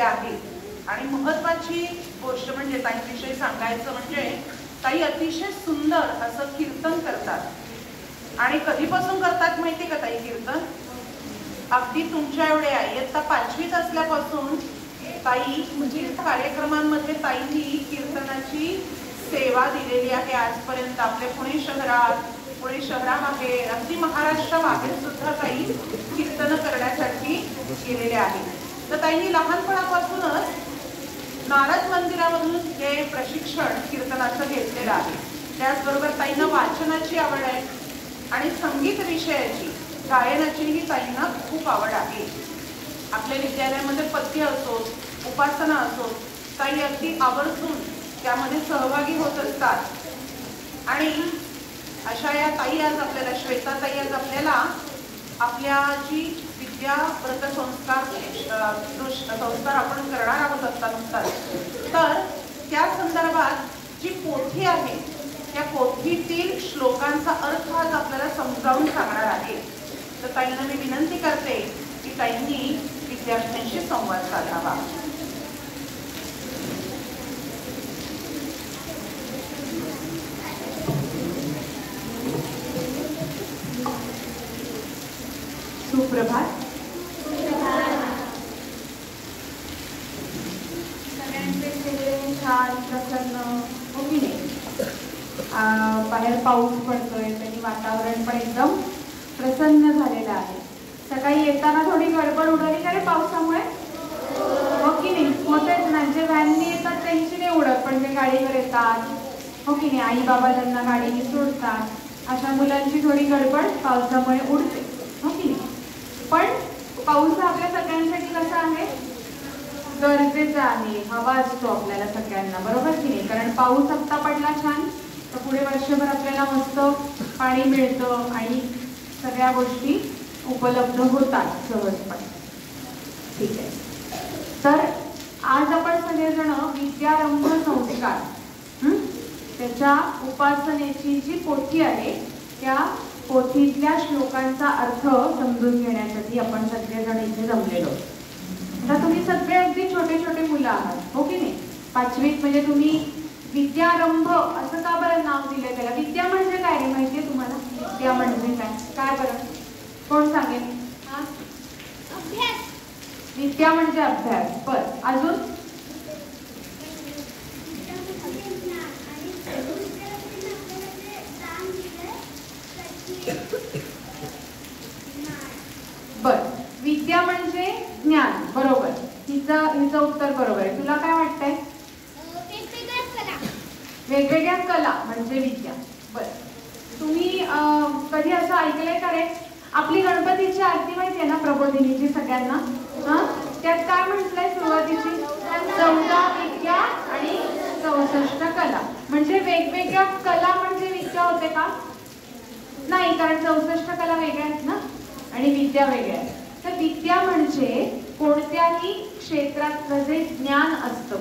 आहे. आणि महत्त्वाची गोष्ट म्हणजे ताईंविषयी सांगायचं म्हणजे ताई अतिशय सुंदर असं कीर्तन करतात. आणि कधीपासून करतात माहिती का ताई कीर्तन? अगदी तुमच्या एवढ्या इयत्ता 5वीत असल्यापासून ताई म्हणजे कार्यक्रमांमध्ये ताईंनी कीर्तनाची सेवा दिलेली आहे आजपर्यंत. आपल्या पुणे शहराबाहेर अगदी महाराष्ट्राबाहेर सुद्धा ताई कीर्तन करण्यासाठी गेलेले आहेत. तर ताईंनी लहानपणापासूनच नारद मंदिरामधून हे प्रशिक्षण कीर्तनाचं घेतलेलं आहे. त्याचबरोबर ताईंना वाचनाची आवड आहे आणि संगीत विषयाची गायनाचीही ताईंना खूप आवड आहे. आपल्या विद्यालयामध्ये पद्य असो, उपासना असो, ताई अगदी आवर्जून त्यामध्ये सहभागी होत असतात. आणि अशा या ताई आज आपल्याला, श्वेता ताई आज आपल्याला आपल्या जी विद्या व्रत संस्कार आपण करणार आहोत आता, तर त्या संदर्भात जी पोथी आहे त्या पोथीतील श्लोकांचा अर्थ आज आपल्याला समजावून सांगणार आहे. तर ताईंना मी विनंती करते की ताईंनी विद्यार्थ्यांशी संवाद साधावा. सुप्रभात. सगळ्यांचे चेहरे छान प्रसन्न हो की नाही? बाहेर पाऊस पडतोय, त्यांनी वातावरण पण एकदम प्रसन्न झालेलं आहे. सकाळी येताना थोडी गडबड उडाली का रे पावसामुळे? हो की नाही? होतेच ना. जे व्हॅननी येतात त्यांची नाही उडत, पण जे गाडीवर येतात हो की नाही, आई बाबा त्यांना गाडीने सोडतात, अशा मुलांची थोडी गडबड पावसामुळे उडते हो की नाही? पण पाऊस हा आपल्या सगळ्यांसाठी कसा आहे? गरजेचा आहे. हवा असतो आपल्याला सगळ्यांना, बरोबर की नाही? कारण पाऊस आत्ता पडला छान तर पुढे वर्षभर आपल्याला मस्त पाणी मिळतं आणि सगळ्या गोष्टी उपलब्ध होतात सहजपणे. ठीक आहे. तर आज आपण सगळेजण विद्यारंभ संस्कार त्याच्या उपासनेची जी पोथी आहे त्या पोथीतल्या श्लोकांचा अर्थ समजून घेण्यासाठी आपण सगळेजण इथे जमलेलो. आता तुम्ही सगळे अगदी छोटे छोटे मुलं आहात हो की नाही? 5वीत म्हणजे तुम्ही विद्यारंभ असं का बरं नाव दिलंय त्याला? विद्या म्हणजे काय रे माहितीये तुम्हाला? विद्या म्हणजे काय? काय बरं कोण सांगेल? अभ्यास. विद्या म्हणजे अभ्यास. बरं, अजून? बर, विद्या म्हणजे ज्ञान. बरोबर, हिचं उत्तर बरोबर आहे. तुला काय वाटतंय? वेगवेगळ्या कला म्हणजे विद्या. बर, तुम्ही कधी असं ऐकलंय का रे? आपली गणपतीची आरती माहिती आहे ना, प्रबोधिनीची सगळ्यांना? त्यात काय म्हटलंय सुरुवातीची? 14 विद्या आणि 64 कला. म्हणजे वेगवेगळ्या कला म्हणजे विद्या होते का? नाही, कारण 64 कला वेगळ्या आहेत ना आणि विद्या वेगळ्या आहेत. तर विद्या म्हणजे कोणत्याही क्षेत्रातलं जे ज्ञान असतं.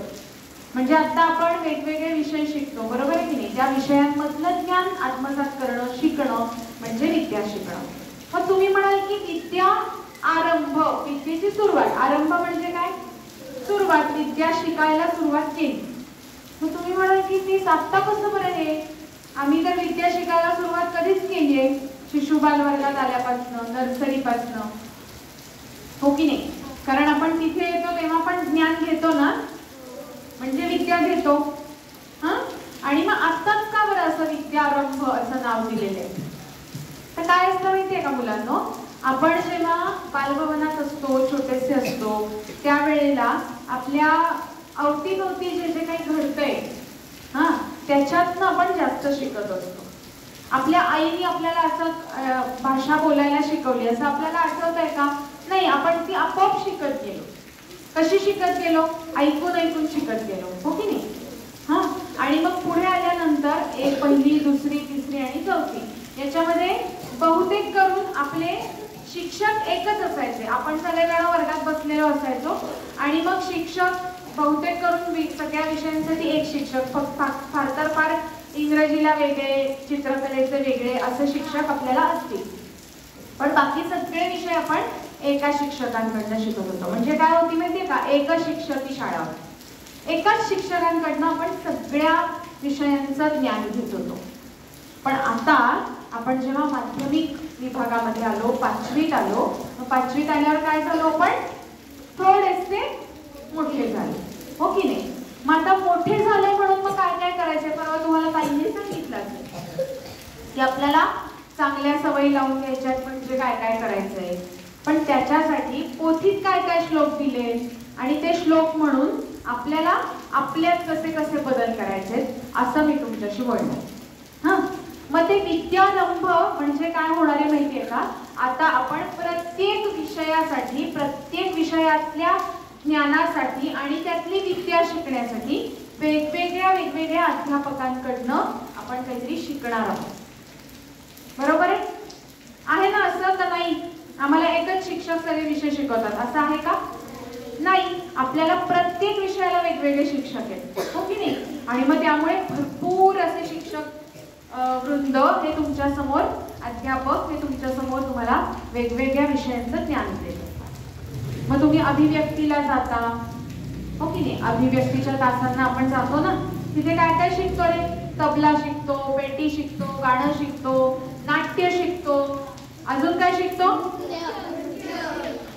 म्हणजे आता आपण वेगवेगळे विषय शिकतो, बरोबर आहे की नाही? त्या विषयांमधलं ज्ञान आत्मसात करणं, शिकणं म्हणजे विद्या शिकणं. मग तुम्ही म्हणाल की विद्या आरंभ, विद्येची सुरुवात. आरंभ म्हणजे काय? सुरुवात. विद्या शिकायला सुरुवात केली. मग तुम्ही म्हणाल की ती आत्ता कसं बरं हे? आम्ही तर विद्या शिकायला सुरुवात कधीच केली आहे, शिशुबाल वर्गात आल्यापासनं, नर्सरीपासनं हो की नाही? कारण आपण तिथे येतो तेव्हा पण ज्ञान घेतो ना, म्हणजे विद्या घेतो. आणि मग आत्ताच का बरं असं विद्यारंभ असं नाव दिलेलं आहे? तर काय असतं माहितीये का मुलांनो? आपण जेव्हा बालभवनात असतो, छोटेसे असतो, त्यावेळेला आपल्या अवतीभोवती जे जे काही घडतंय त्याच्यातनं आपण जास्त शिकत असतो. आपल्या आईने आपल्याला असं भाषा बोलायला शिकवली असं आपल्याला आठवतंय का? नाही, आपण ती आपोआप शिकत गेलो. कशी शिकत गेलो? ऐकून ऐकून शिकत गेलो हो की नाही? आणि मग पुढे आल्यानंतर एक पहिली, दुसरी, तिसरी आणि चौथी याच्यामध्ये बहुतेक करून आपले शिक्षक एकच असायचे. आपण सगळेजण वर्गात बसलेलो असायचो आणि मग शिक्षक बहुतेक करून सगळ्या विषयांसाठी एक शिक्षक, फक्त फार तर फार इंग्रजीला वेगळे, चित्रकलेचे वेगळे असे शिक्षक आपल्याला असतील. पण बाकी सगळे विषय आपण एका शिक्षकांकडनं शिकत होतो. म्हणजे काय होती माहितीये का, एक शिक्षकी शाळा होती. एकाच शिक्षकांकडनं आपण सगळ्या विषयांचं ज्ञान घेत होतो. पण आता आपण जेव्हा माध्यमिक विभागामध्ये आलो, 5वीत आलो, मग 5वीत आल्यावर काय झालो, आपण थोडेसे मोठे झाले, हो की नाही. मग आता मोठे झाले म्हणून मग काय काय करायचे, परवा तुम्हाला ताईंनी सांगितलं की आपल्याला चांगल्या सवयी लावून घ्यायच्यात, म्हणजे काय काय करायचंय. पण त्याच्यासाठी पोथीत काय काय श्लोक दिले आणि ते श्लोक म्हणून आपल्याला आपल्यात कसे कसे बदल करायचे असं मी तुमच्याशी बोलणार. हा, मग ते विद्यारंभ म्हणजे काय होणार आहे माहितीये का, आता आपण प्रत्येक विषयासाठी, प्रत्येक विषयातल्या ज्ञानासाठी आणि त्यातली विद्या शिकण्यासाठी वेगवेगळ्या अध्यापकांकडनं आपण काहीतरी शिकणार आहोत. बरोबर आहे ना, असं का नाही. आम्हाला एकच शिक्षक सगळे विषय शिकवतात असं आहे का, नाही. आपल्याला प्रत्येक विषयाला वेगवेगळे शिक्षक आहेत, हो की नाही. आणि मग त्यामुळे भरपूर असे शिक्षक वृंद हे तुमच्या समोर, अध्यापक हे तुमच्या समोर तुम्हाला वेगवेगळ्या विषयांचं ज्ञान देतात. मग तुम्ही अभिव्यक्तीला जाता, हो की नाही. अभिव्यक्तीच्या तासांना आपण जातो ना, तिथे काय काय शिकतो रे, तबला शिकतो, पेटी शिकतो, गाणं शिकतो, नाट्य शिकतो, अजून काय शिकतो,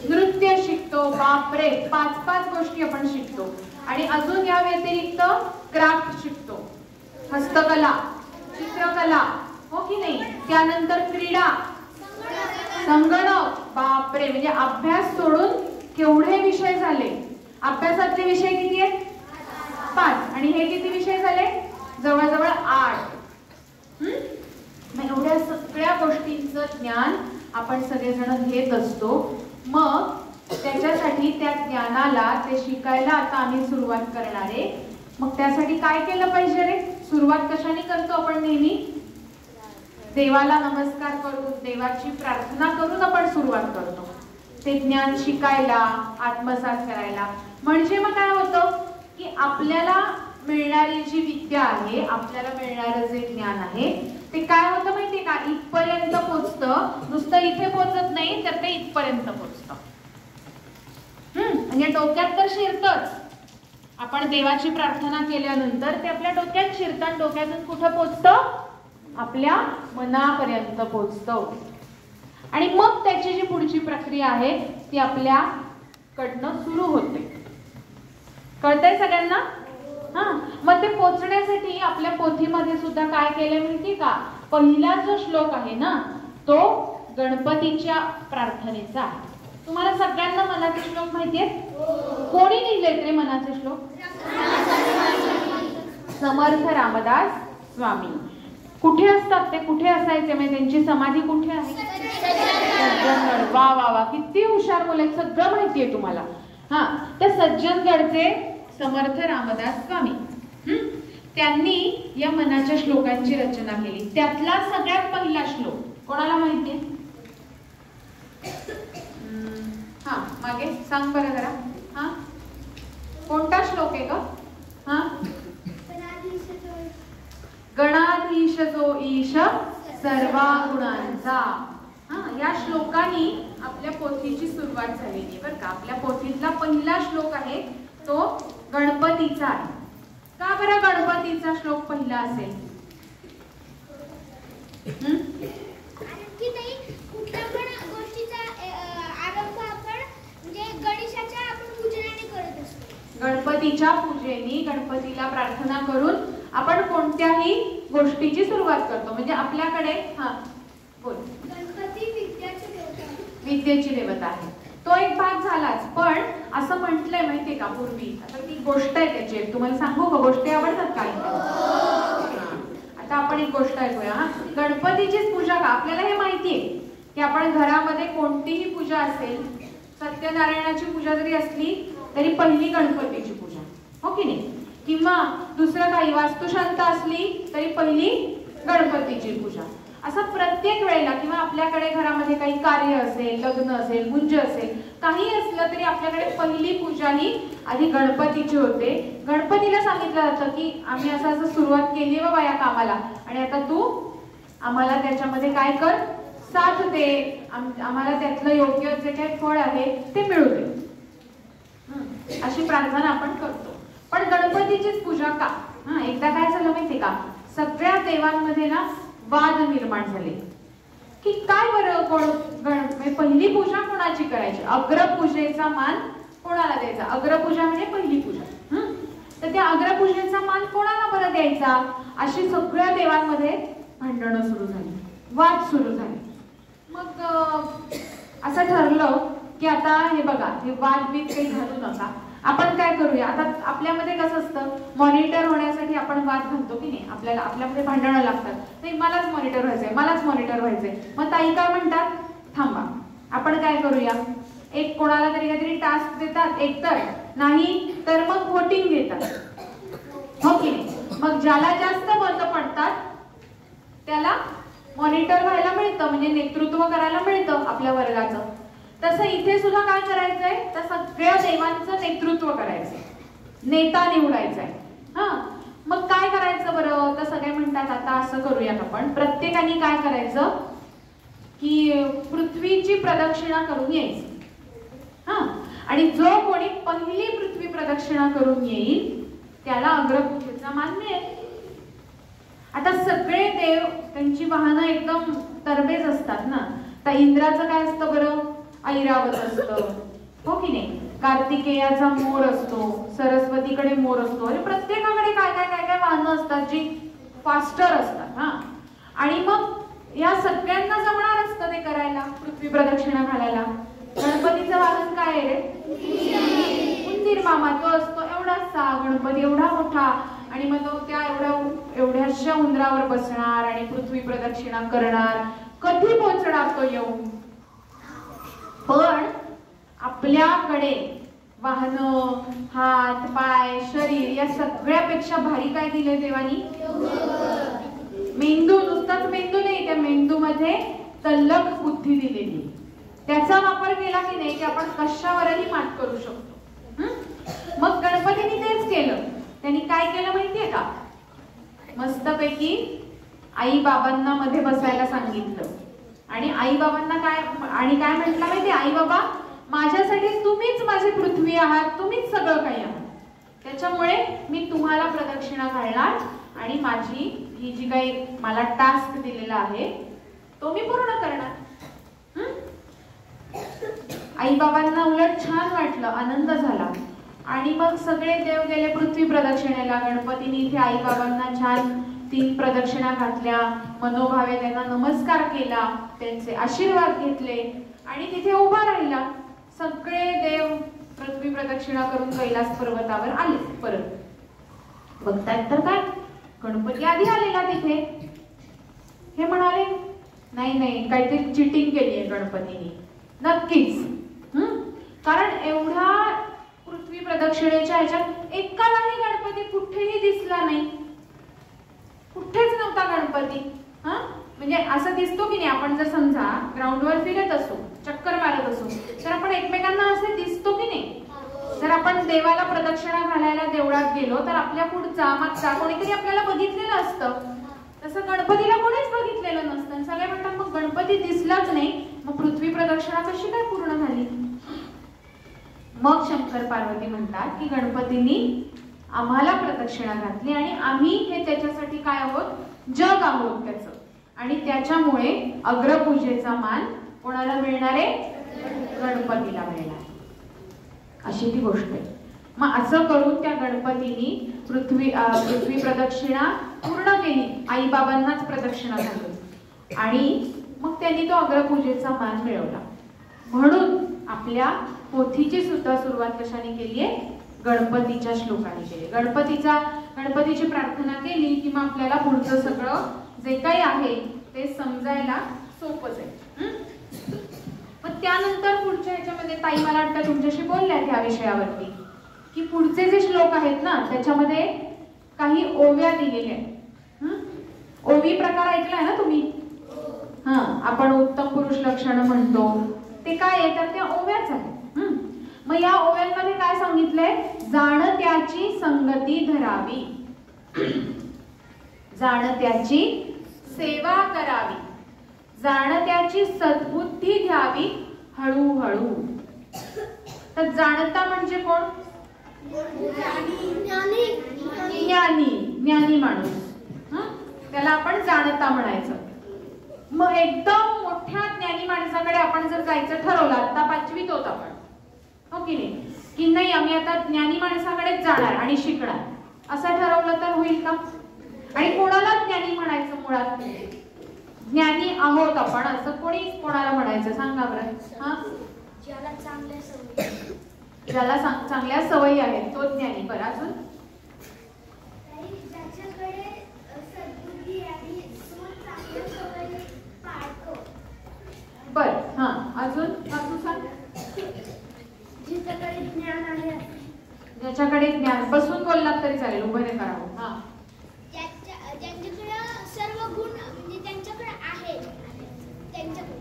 नृत्य शिकतो. बापरे, 5 गोष्टी आपण शिकतो. आणि अजून या व्यतिरिक्त क्राफ्ट शिकतो, हस्तकला, चित्रकला, हो की नाही. त्यानंतर क्रीडा, संगणक. बापरे, म्हणजे अभ्यास सोडून केवढे विषय झाले. अभ्यासातले विषय किती आहेत, 5. आणि हे किती विषय झाले, जवळजवळ 8. एवढ्या सगळ्या गोष्टींचं ज्ञान आपण सगळेजण घेत असतो. मग त्याच्यासाठी त्या ज्ञानाला ते शिकायला आता आम्ही सुरुवात करणार आहे. मग त्यासाठी काय केलं पाहिजे रे, सुरुवात कशाने करतो आपण नेहमी, देवाला नमस्कार करून, देवाची प्रार्थना करून आपण सुरुवात करतो ते ज्ञान शिकायला, आत्मसात करायला. म्हणजे मग काय होतं की आपल्याला मिळणारी जी विद्या आहे, आपल्याला मिळणारं जे ज्ञान आहे ते काय होतं माहितीये का, इथपर्यंत पोचतं. नुसतं इथे पोचत नाही, तर ते इथपर्यंत पोचतं. म्हणजे डोक्यात तर शिरतच. आपण देवाची प्रार्थना केल्यानंतर ते आपल्या डोक्यात शिरतं, डोक्यातून कुठं पोचतं, आपल्या मनापर्यंत पोचतं. आणि मग त्याची जी पुढची प्रक्रिया आहे ती आपल्याकडनं सुरू होते. कळतंय सगळ्यांना. हा, मग ते पोचण्यासाठी आपल्या पोथीमध्ये सुद्धा काय केलंय माहिती का, पहिला जो श्लोक आहे ना तो गणपतीच्या प्रार्थनेचा आहे. तुम्हाला सगळ्यांना मनाचे श्लोक माहितीये, कोणी लिहिलेत रे मनाचे श्लोक, समर्थ रामदास स्वामी. कुठे असतात ते, कुठे असायचे, म्हणजे त्यांची समाधी कुठे आहे, सज्जनगड. वा वा वा, किती हुशार मुले, सगळं माहितीये तुम्हाला. हा, त्या सज्जनगडचे समर्थ रामदास स्वामी, त्यांनी या मनाच्या श्लोकांची रचना केली. त्यातला सगळ्यात पहिला श्लोक कोणाला माहितीये, हा मागे सांग बरं जरा. हा, कोणता श्लोक आहे ग, हा, गणाधीश जो ईश सर्वा गुणांचा. हा, या श्लोकानी आपल्या पोथीची सुरुवात झालेली आहे बरं का. आपल्या पोथीतला पहिला श्लोक आहे तो गणपतीचा आहे. का बरं गणपतीचा श्लोक पहिला असेल, कुठल्या पण गोष्टीचा आरंभ आपण म्हणजे गणेशाच्या आपण पूजनाने करत असतो. गणपतीच्या पूजेने, गणपतीला प्रार्थना करून आपण कोणत्याही गोष्टीची सुरुवात करतो. म्हणजे आपल्याकडे, हा बोल, गणपती विद्याची देवता, विद्येची देवता आहे, तो एक भाग झालाच. पण असं म्हटलंय माहितीये का पूर्वी, आता ती गोष्ट आहे त्याची, तुम्हाला सांगू का, गोष्टी आवडतात काय. आता आपण एक गोष्ट ऐकूया. हा, गणपतीचीच पूजा का, आपल्याला हे माहितीये की आपण घरामध्ये कोणतीही पूजा असेल, सत्यनारायणाची पूजा जरी असली तरी पहिली गणपतीची पूजा, हो की नाही. किंवा दुसरं काही वास्तुशांत असली तरी पहिली गणपतीची पूजा. असं प्रत्येक वेळेला, किंवा आपल्याकडे घरामध्ये काही कार्य असेल, लग्न असेल, गुंज असेल, काही असलं तरी आपल्याकडे पहिली पूजा ही आधी गणपतीची होते. गणपतीला सांगितलं जातं की आम्ही असं सुरुवात केली बाबा या कामाला, आणि आता तू आम्हाला त्याच्यामध्ये काय कर, साथ दे, आम्हाला त्यातलं योग्य जे काही फळ आहे ते मिळू दे, अशी प्रार्थना आपण करतो. पण गणपतीचीच पूजा का? एकदा काय झालं माहिती का, सगळ्या देवांमध्ये ना वाद निर्माण झाले की काय बरं, पहिली पूजा कोणाची करायची, अग्रपूजेचा मान कोणाला द्यायचा. अग्रपूजा म्हणजे पहिली पूजा. तर त्या अग्रपूजेचा मान कोणाला बरं द्यायचा, अशी सगळ्या देवांमध्ये भांडणं सुरू झाली, वाद सुरू झाले. मग असं ठरलं की आता हे बघा, हे वादबीत काही घालू नका, आपण काय करूया. आता आपल्यामध्ये कसं असतं, मॉनिटर होण्यासाठी आपण वाद घालतो की नाही, आपल्यामध्ये भांडणं लागतात. नाही मलाच मॉनिटर व्हायचंय, मलाच मॉनिटर व्हायचंय. मग ताई काय म्हणतात, थांबा आपण काय करूया, एक कोणाला तरी काहीतरी टास्क देतात, एक नाही तर मग व्होटिंग घेतात, हो की नाही. मग ज्याला जास्त मतं पडतात त्याला मॉनिटर व्हायला मिळतं, म्हणजे नेतृत्व करायला मिळतं आपल्या वर्गाचं. तसं इथे सुद्धा काय करायचंय, तर सगळ्या देवांचं नेतृत्व करायचंय, नेता निवडायचाय. मग काय करायचं बरं, तर सगळे म्हणतात आता असं करूयात आपण, प्रत्येकाने काय करायचं की पृथ्वीची प्रदक्षिणा करून यायची. आणि जो कोणी पहिली पृथ्वी प्रदक्षिणा करून येईल त्याला अग्रपूजेचा मान मिळेल. आता सगळे देव त्यांची वाहनं एकदम तरबेज असतात ना. तर इंद्राचं काय असतं बरं, ऐरावत असतं, हो की नाही. कार्तिकेयाचा मोर असतो, सरस्वतीकडे मोर असतो, आणि प्रत्येकाकडे काय काय काय काय वाहनं असतात जी फास्टर असतात. आणि मग या सगळ्यांना जमणार असतं ते करायला, पृथ्वी प्रदक्षिणा घालायला. गणपतीचं वाहन काय आहे रे, उंदीर मामा. तो असतो एवढासा गणपती, एवढा मोठा, आणि मग तो त्या एवढ्याशा उंदरावर बसणार आणि पृथ्वी प्रदक्षिणा करणार. कधी पोहोचणार तो येऊन. पण आपल्याकडे वाहनं, हात पाय, शरीर या सगळ्यापेक्षा भारी काय दिले देवानी, मेंदू. नुसताच मेंदू नाही, त्या मेंदूमध्ये तल्लख बुद्धी दिलेली. त्याचा वापर केला की नाही की आपण कशावरही मात करू शकतो. मग गणपतीने तेच केलं. त्यांनी काय केलं माहितीये का, मस्तपैकी आई बाबांना मध्ये बसायला सांगितलं. आणि आई बाबांना काय म्हटलं माहितीये, आई बाबा माझ्यासाठी तुम्हीच माझी पृथ्वी आहात, तुम्हीच सगळं काही आहात. त्याच्यामुळे मी तुम्हाला प्रदक्षिणा घालणार आणि माझी ही जी काही मला टास्क दिलेला आहे तो मी पूर्ण करणार. आई बाबांना उलट छान वाटलं, आनंद झाला. आणि मग सगळे देव गेले पृथ्वी प्रदक्षिणेला. गणपतीने इथे आई बाबांना छान 3 प्रदक्षिणा घातल्या, मनोभावे त्यांना नमस्कार केला, त्यांचे आशीर्वाद घेतले आणि तिथे उभा राहिला. सगळे देव पृथ्वी प्रदक्षिणा करून कैलास पर्वतावर आले. परत बघतायत तर काय, गणपती आधी आलेला तिथे. हे म्हणाले नाही काहीतरी चिटिंग केली आहे गणपतीने नक्कीच. कारण एवढा पृथ्वी प्रदक्षिणेच्या ह्याच्यात एकालाही गणपती कुठेही दिसला नाही, कुठेच नव्हता गणपती. म्हणजे असं दिसतो की नाही, आपण जर समजा ग्राउंडवर फिरत असो, चक्कर मारत असो, तर आपण एकमेकांना असे दिसतो की नाही. जर आपण देवाला प्रदक्षिणा घालायला देवळात गेलो तर आपल्या पुढचा मागचा कोणीतरी आपल्याला बघितलेलं असतं. तसं गणपतीला कोणीच बघितलेलं नसतं. सगळे म्हणतात मग गणपती दिसलाच नाही, मग पृथ्वी प्रदक्षिणा कशी काय पूर्ण झाली. मग शंकर पार्वती म्हणतात की गणपतींनी आम्हाला प्रदक्षिणा घातली आणि आम्ही हे त्याच्यासाठी काय आहोत, जग आहोत त्याचं. आणि त्याच्यामुळे अग्रपूजेचा मान कोणाला मिळणार आहे, गणपतीला मिळणार, अशी ती गोष्ट आहे. मग असं करून त्या गणपतींनी पृथ्वी प्रदक्षिणा पूर्ण केली, आई बाबांनाच प्रदक्षिणा घालून, आणि मग त्यांनी तो अग्रपूजेचा मान मिळवला. म्हणून आपल्या पोथीची सुद्धा सुरुवात कशाने केली आहे, गणपतीच्या श्लोकाने केली. गणपतीची प्रार्थना केली की मग आपल्याला पुढचं सगळं जे काही आहे ते समजायला सोपंच आहे. मग त्यानंतर पुढच्या ह्याच्यामध्ये ताई मला वाटतं तुमच्याशी बोलल्या ह्या विषयावरती की पुढचे जे श्लोक आहेत ना त्याच्यामध्ये काही ओव्या दिलेल्या आहेत. ओवी प्रकार ऐकलाय ना तुम्ही. आपण उत्तम पुरुष लक्षण म्हणतो ते काय आहे, तर त्या ओव्याच आहेत. मग या ओव्यांमध्ये काय सांगितलंय, जाणत्याची संगती धरावी, जाणत्याची सेवा करावी, जाणत्याची सद्बुद्धी घ्यावी हळूहळू. तर जाणता म्हणजे कोण? ज्ञानी माणूस. त्याला आपण जाणता म्हणायचं. मग एकदम मोठ्या ज्ञानी माणसाकडे आपण जर जायचं ठरवलं, आता 5वीत होत आपण, हो की नाही, की नाही आम्ही आता ज्ञानी माणसाकडेच जाणार आणि शिकणार, असं ठरवलं तर होईल का? आणि कोणाला ज्ञानी म्हणायचं? मुळात ज्ञानी आहोत आपण असं कोणाला म्हणायचं सांगा बरं. हा, ज्याला चांगल्या सवयी, ज्याला चांगल्या सवयी आहेत तो ज्ञानी. बरं, अजून? ज्याच्याकडे सद्बुद्धी आणि चांगल्या सवयी पाळतो. बरं, हा, अजून सांग. ज्याच्याकडे ज्ञान आहे. ज्याच्याकडे ज्ञान. बसून बोललात तरी चालेल, उभं नाही करावं. हा, ज्यांच्याकडे सर्व गुण म्हणजे त्यांच्याकडे आहेत त्यांच्याकडे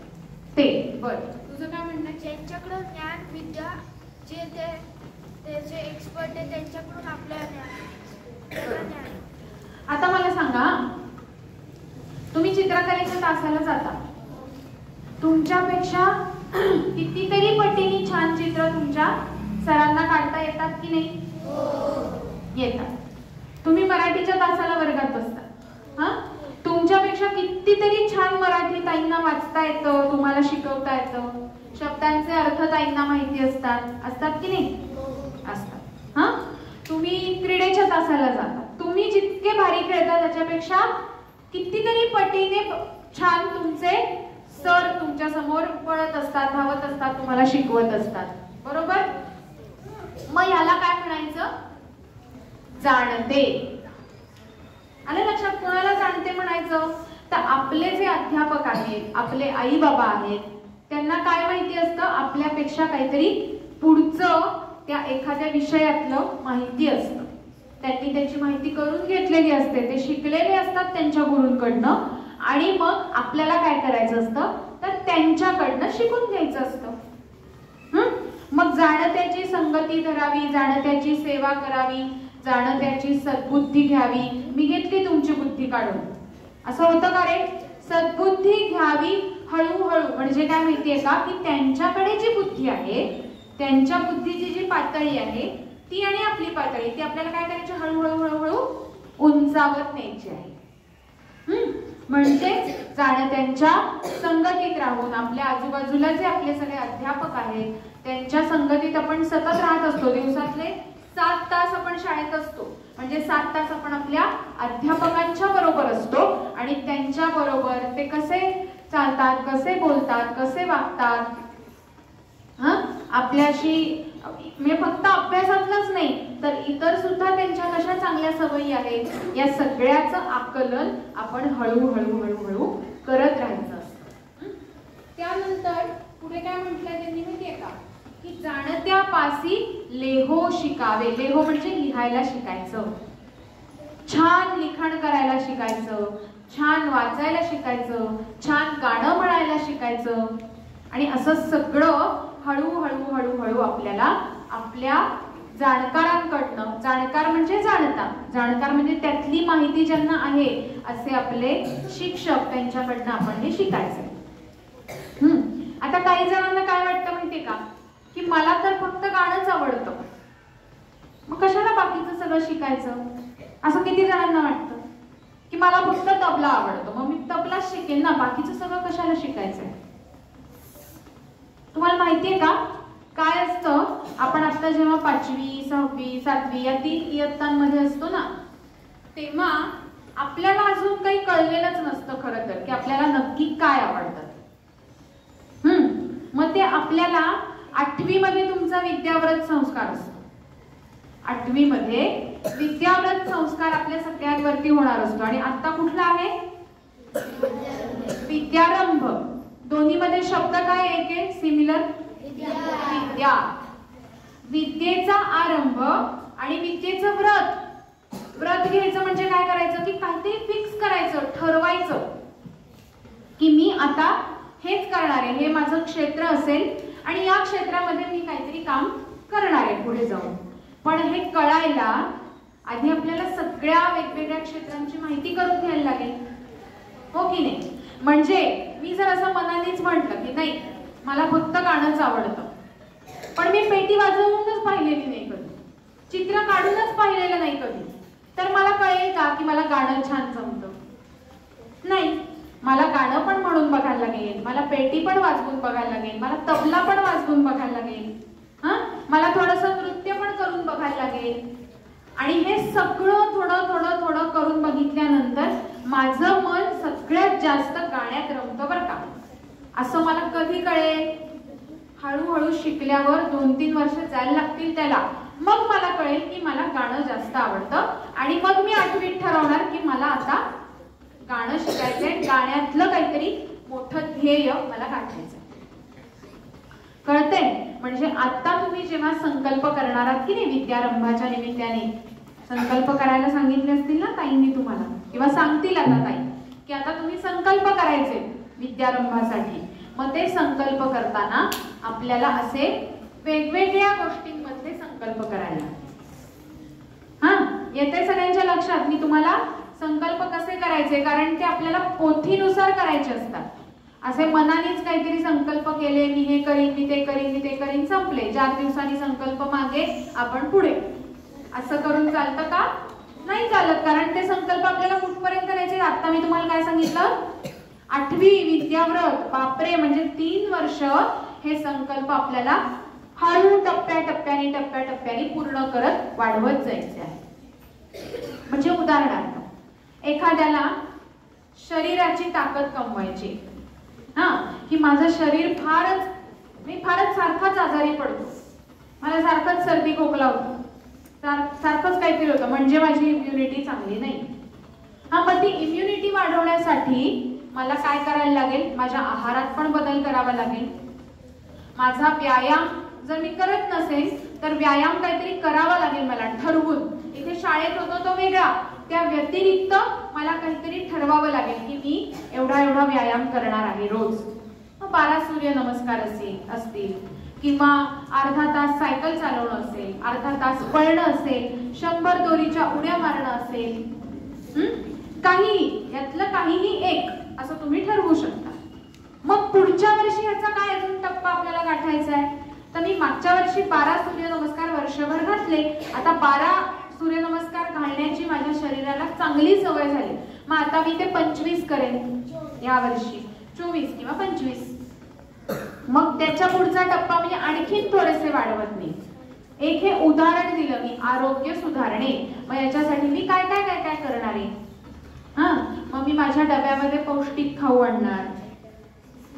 ते. बरं, तुझं काय म्हणणं? ज्यांच्याकडे ज्ञान विद्या जे त्याचे एक्सपर्ट आहे त्यांच्याकडून आपल्याला ज्ञान. आता मला सांगा, तुम्ही चित्रकलेच्या तासाला जाता, तुमच्यापेक्षा कितीतरी पटीने छान चित्र तुमच्या सरांना काढता येतात की नाही? येतात. तुम्ही मराठीच्या तासाला वर्गात बसता, हा, तुमच्यापेक्षा कितीतरी छान मराठी ताईंना वाचता येतं, तुम्हाला शिकवता येतं, शब्दांचे अर्थ ताईंना माहिती असतात की नाही? असतात. हा, तुम्ही क्रीडेच्या तासाला जाता, तुम्ही जितके भारी खेळता त्याच्यापेक्षा कितीतरी पटीने छान तुमचे सर तुमच्या समोर पळत असतात, धावत असतात, तुम्हाला शिकवत असतात, बरोबर? मग याला काय म्हणायचं? जाणते. आलं लक्षात? कोणाला जाणते म्हणायचं? तर आपले जे अध्यापक आहेत, आपले आई बाबा आहेत, त्यांना काय माहिती असतं? आपल्यापेक्षा काहीतरी पुढचं त्या एखाद्या विषयातलं माहिती असतं. त्यांनी त्याची माहिती करून घेतलेली असते, ते शिकलेले असतात त्यांच्या गुरूंकडनं, आणि मग आपल्याला काय करायचं असतं? तर त्यांच्याकडनं शिकून घ्यायचं असतं. मग जाणत्याची संगती धरावी, जाणत्याची सेवा करावी, जाणत्याची सद्बुद्धी घ्यावी. मी घेतली तुमची बुद्धी काढून, असं होतं का रे? सद्बुद्धी घ्यावी हळूहळू म्हणजे काय माहितीये का? की त्यांच्याकडे जी बुद्धी आहे, त्यांच्या बुद्धीची जी पातळी आहे ती आणि आपली पातळी, ती आपल्याला काय करायची? हळूहळू हळूहळू उंचावत न्यायची आहे. म्हणजे जाणत्यांच्या संगतीत राहून, आपल्या आजूबाजूला जे आपले सगळे अध्यापक आहेत त्यांच्या संगतीत आपण सतत राहत असतो. दिवसातले 7 तास आपण शाळेत असतो, म्हणजे 7 तास आपण आपल्या अध्यापकांच्या बरोबर असतो, आणि त्यांच्या बरोबर ते कसे चालतात, कसे बोलतात, कसे वागतात, आपल्याशी म्हणजे फक्त अभ्यासातलंच नाही तर इतर सुद्धा त्यांच्या कशा चांगल्या सवयी आहेत, या सगळ्याचं आकलन आपण हळूहळू हळूहळू करत राहायचं असतं. त्यानंतर पुढे काय म्हटलंय त्यांनी माहितीये का? की जाणत्यापासी लेहो शिकावे. लेहो म्हणजे लिहायला शिकायचं, छान लिखाण करायला शिकायचं, छान वाचायला शिकायचं, छान गाणं म्हणायला शिकायचं, आणि असं सगळं हळूहळू हळूहळू आपल्याला आपल्या जाणकारांकडनं, जाणकार म्हणजे जाणकार म्हणजे त्यातली माहिती ज्यांना आहे असे आपले शिक्षक, त्यांच्याकडनं आपण हे शिकायचं. आता काही जणांना काय वाटतं माहितीये का? की मला तर फक्त गाणंच आवडतं, मग कशाला बाकीचं सगळं शिकायचं? असं किती जणांना वाटतं की मला फक्त तबला आवडतो, मग मी तबलाच शिकेन ना, बाकीचं सगळं कशाला शिकायचंय? तुम्हाला माहितीये का काय असतं? आपण आता जेव्हा 5वी, 6वी, 7वी या 3 इयत्तांमध्ये असतो ना, तेव्हा आपल्याला अजून काही कळलेलंच नसतं खरं तर, की आपल्याला नक्की काय आवडतं. मग ते आपल्याला 8वी मध्ये तुमचा विद्याव्रत संस्कार असतो. 8वी मध्ये विद्याव्रत संस्कार आपल्या सगळ्यांवरती होणार असतो, आणि आता कुठला आहे? विद्यारंभ. दोन्ही मध्ये शब्द काय आहे? सिमिलर. विद्या. विद्येचा आरंभ आणि विद्येचं व्रत. व्रत घ्यायचं म्हणजे काय करायचं? की काहीतरी फिक्स करायचं, ठरवायचं की मी आता हेच करणार आहे, हे माझं क्षेत्र असेल आणि या क्षेत्रामध्ये मी काहीतरी काम करणार आहे पुढे जाऊन. पण हे कळायला आधी आपल्याला सगळ्या वेगवेगळ्या क्षेत्रांची माहिती करून घ्यायला लागेल, हो की नाही? म्हणजे मी जर असं मनानेच म्हटलं की नाही मला फक्त गाणंच आवडतं, पण मी पेटी वाजवूनच पाहिलेली नाही कधी, चित्र काढूनच पाहिलेलं नाही कधी, तर मला कळेल का की मला गाणं छान जमतं? नाही. मला गाणं पण म्हणून बघायला लागेल, मला पेटी पण वाजवून बघायला लागेल, मला तबला पण वाजवून बघायला लागेल, मला थोडंसं नृत्य पण करून बघायला लागेल. आणि हे सगळं थोडं थोडं थोडं करून बघितल्यानंतर माझं मन सगळ्यात जास्त गाण्यात रमतं बरं का. असं मला कधी कळेल? हळूहळू शिकल्यावर 2-3 वर्ष जायला लागतील त्याला, मग मला कळेल की मला गाणं जास्त आवडतं. आणि मग मी 8वीत ठरवणार की मला आता गाणं शिकायचंय, गाण्यातलं काहीतरी मोठं ध्येय मला गाठायचंय. कळतंय? म्हणजे आता तुम्ही जेव्हा संकल्प करणार आहात की नाही, विद्यारंभाच्या निमित्ताने संकल्प करायला सांगितले असतील ना ताईंनी तुम्हाला, किंवा सांगतील आता ताई की आता तुम्ही संकल्प करायचे विद्यारंभासाठी. मग ते संकल्प करताना आपल्याला असे वेगवेगळ्या गोष्टींमध्ये संकल्प करायला. येते सगळ्यांच्या लक्षात? मी तुम्हाला संकल्प कसे करायचे, कारण ते आपल्याला पोथीनुसार करायचे असतात. असे मनानेच काहीतरी संकल्प केले, मी हे करीन, मी ते करीन, मी ते करीन, संपले. 4 दिवसांनी संकल्प मागे, आपण पुढे. असं करून चालतं का? नाही चालत, कारण ते संकल्प आपल्याला कुठपर्यंत करायचे. आता मी तुम्हाला काय सांगितलं? 8वी विद्याव्रत, बापरे, म्हणजे 3 वर्ष हे संकल्प आपल्याला हळू टप्प्याटप्प्याने पूर्ण करत वाढवत जायचे आहे. म्हणजे उदाहरणार्थ एखाद्याला शरीराची ताकद कमवायची, की माझं शरीर मी फारच सारखाच आजारी पडतो, मला सारखंच सर्दी खोकला होतो, सारखंच काहीतरी होतं, म्हणजे माझी इम्युनिटी चांगली नाही. मग ती इम्युनिटी वाढवण्यासाठी मला काय करायला लागेल? माझ्या आहारात पण बदल करावा लागेल. माझा व्यायाम जर मी करत नसेल तर व्यायाम काहीतरी करावा लागेल मला ठरवून. इथे शाळेत होतो तो वेगळा, त्या व्यतिरिक्त मला काहीतरी ठरवावं लागेल की मी एवढा व्यायाम करणार आहे रोज. 12 सूर्यनमस्कार असतील, किंवा अर्धा तास सायकल चालवणं असेल, अर्धा तास पळणं असेल, 100 दोरीच्या उड्या मारणं असेल, यातलं काहीही एक असं तुम्ही ठरवू शकता. मग पुढच्या वर्षी याचा काय अजून टप्पा आपल्याला गाठायचा आहे? तर मी मागच्या वर्षी 12 सूर्यनमस्कार वर्षभर घातले, आता 12 सूर्यनमस्कार घालण्याची माझ्या शरीराला चांगली सवय झाली, मग आता मी ते 25 करेन या वर्षी, 24 किंवा 25. मग त्याच्या पुढचा टप्पा म्हणजे आणखीन थोडेसे वाढवत नाही. एक हे उदाहरण दिलं मी, आरोग्य सुधारणे. मग याच्यासाठी मी काय करणार आहे? मग मी माझ्या डब्यामध्ये पौष्टिक खाऊ आणणार,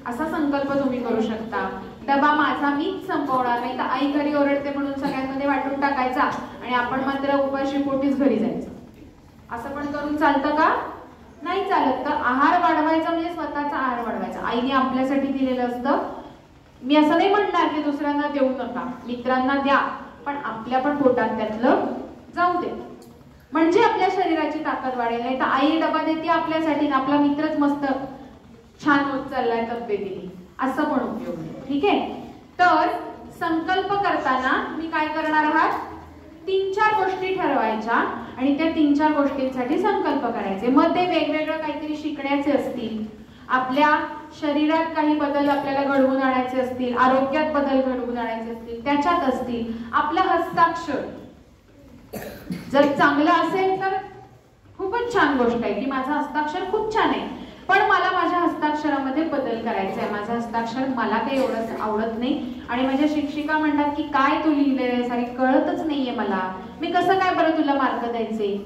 असा संकल्प तुम्ही करू शकता. डबा माझा मीच संपवणार नाही, तर आई घरी ओरडते म्हणून सगळ्यांमध्ये वाटून टाकायचा आणि आपण मात्र उपाशी पोटीच घरी जायचं. असं पण करून चालतं का? नाही चालत. तर आहार वाढवायचा म्हणजे स्वतःचा आहार वाढवायचा. आईने आपल्यासाठी दिलेलं असतं. मी असं नाही म्हणणार की दुसऱ्यांना देऊ नका, मित्रांना द्या, पण आपल्या पण पोटात त्यातलं जाऊ दे, म्हणजे आपल्या शरीराची ताकद वाढेल. नाही तर आई डबा देते आपल्यासाठी, आपला मित्रच मस्त छान होत चाललाय तब्येतीने, असं पण उपयोग नाही. ठीक आहे? तर संकल्प करताना तुम्ही काय करणार आहात? 3-4 गोष्टी ठरवायच्या आणि त्या 3-4 गोष्टींसाठी संकल्प करायचे. मग ते वेगवेगळं काहीतरी शिकण्याचे असतील, आपल्या शरीरात काही बदल आपल्याला घडवून आणायचे असतील, आरोग्यात बदल घडवून आणायचे असतील, त्याच्यात असतील. आपलं हस्ताक्षर जर चांगलं असेल तर खूपच छान गोष्ट आहे की माझं हस्ताक्षर खूप छान आहे, पण मला माझ्या हस्ताक्षरामध्ये बदल करायचा आहे. माझं हस्ताक्षर मला काही एवढं आवडत नाही आणि माझ्या शिक्षिका म्हणतात की काय तू लिहिलंय सारी कळतच नाहीये मला, मी कसं काय बरं तुला मार्क द्यायचे?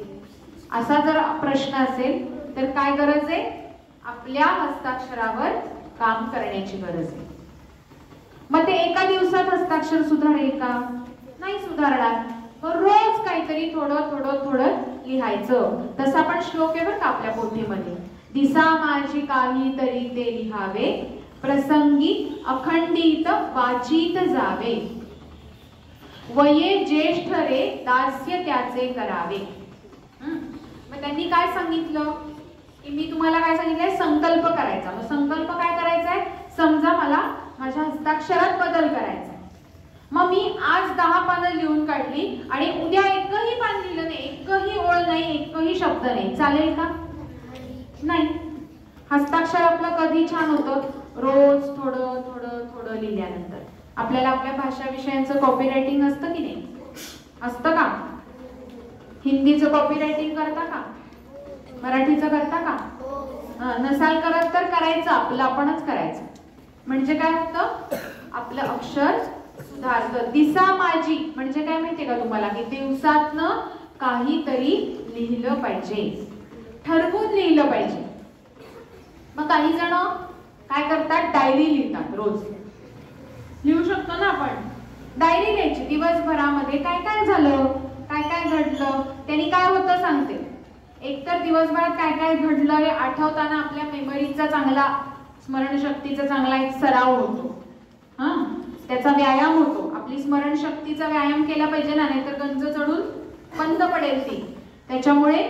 असा जर प्रश्न असेल तर काय गरज आहे? आपल्या हस्ताक्षरावर काम करण्याची गरज आहे. मग ते एका दिवसात हस्ताक्षर सुधारेल का? नाही सुधारणार. रोज काहीतरी थोडं लिहायचं. तसा पण श्लोक आहे बरं का आपल्या पोथीमध्ये, दिसा माझी काहीतरी ते लिहावे, प्रसंगी अखंडित वाचित जावे, वये ज्येष्ठ रे दास्य त्याचे करावे. मग त्यांनी काय सांगितलं की मी तुम्हाला काय सांगितलंय? संकल्प करायचा. मग संकल्प काय करायचा आहे? समजा मला माझ्या हस्ताक्षरात बदल करायचा, मग मी आज 10 पानं लिहून काढली आणि उद्या एकही पान लिहिलं नाही, एकही ओळ नाही, एकही शब्द नाही, चालेल का? नाही. हस्ताक्षर आपलं कधी छान होतं? रोज थोडं थोडं थोडं लिहिल्यानंतर. आपल्याला आपल्या भाषा विषयांचं कॉपी रायटिंग असतं की नाही? असतं का? हिंदीचं कॉपी रायटिंग करता का? मराठीचं करता का? नसाल करत तर करायचं, आपलं आपणच करायचं. म्हणजे काय होतं? आपलं अक्षर सुधारतं. दिसा माझी म्हणजे काय माहितीये का तुम्हाला? की दिवसातनं काहीतरी लिहिलं पाहिजे, ठरवून लिहिलं पाहिजे. मग काही जण काय करतात? डायरी लिहितात. रोज लिहू शकतो ना आपण? डायरी लिहायची. दिवसभरामध्ये काय काय झालं, काय काय घडलं, त्यांनी काय होतं सांगते. एकतर दिवसभरात काय काय घडलं हे आठवताना आपल्या मेमरीचा चांगला, स्मरणशक्तीचा चांगला एक सराव होतो. त्याचा व्यायाम होतो. आपली स्मरणशक्तीचा व्यायाम केला पाहिजे ना, नाहीतर गंज चढून बंद पडेल ती. त्याच्यामुळे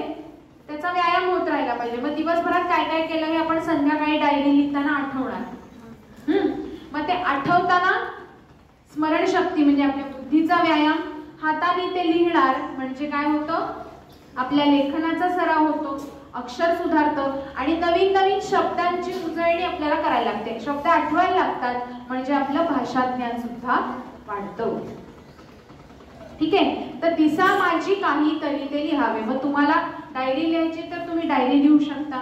त्याचा व्यायाम होत राहिला पाहिजे. मग दिवसभरात काय काय केलं हे आपण संध्याकाळी डायरी लिहिताना आठवणार. मग ते आठवताना स्मरणशक्ती म्हणजे आपल्या बुद्धीचा व्यायाम, हाताने ते लिहिणार म्हणजे काय होतं? आपल्या लेखनाचा सराव होतो, अक्षर सुधारतं आणि नवीन नवीन शब्दांची उजळणी आपल्याला करायला लागते. शब्द आठवायला लागतात म्हणजे आपलं भाषा ज्ञान सुद्धा वाढतं. ठीक आहे? तर दिसा माझी काहीतरी ते लिहावे. मग तुम्हाला डायरी लिहायची तर तुम्ही डायरी लिहू शकता.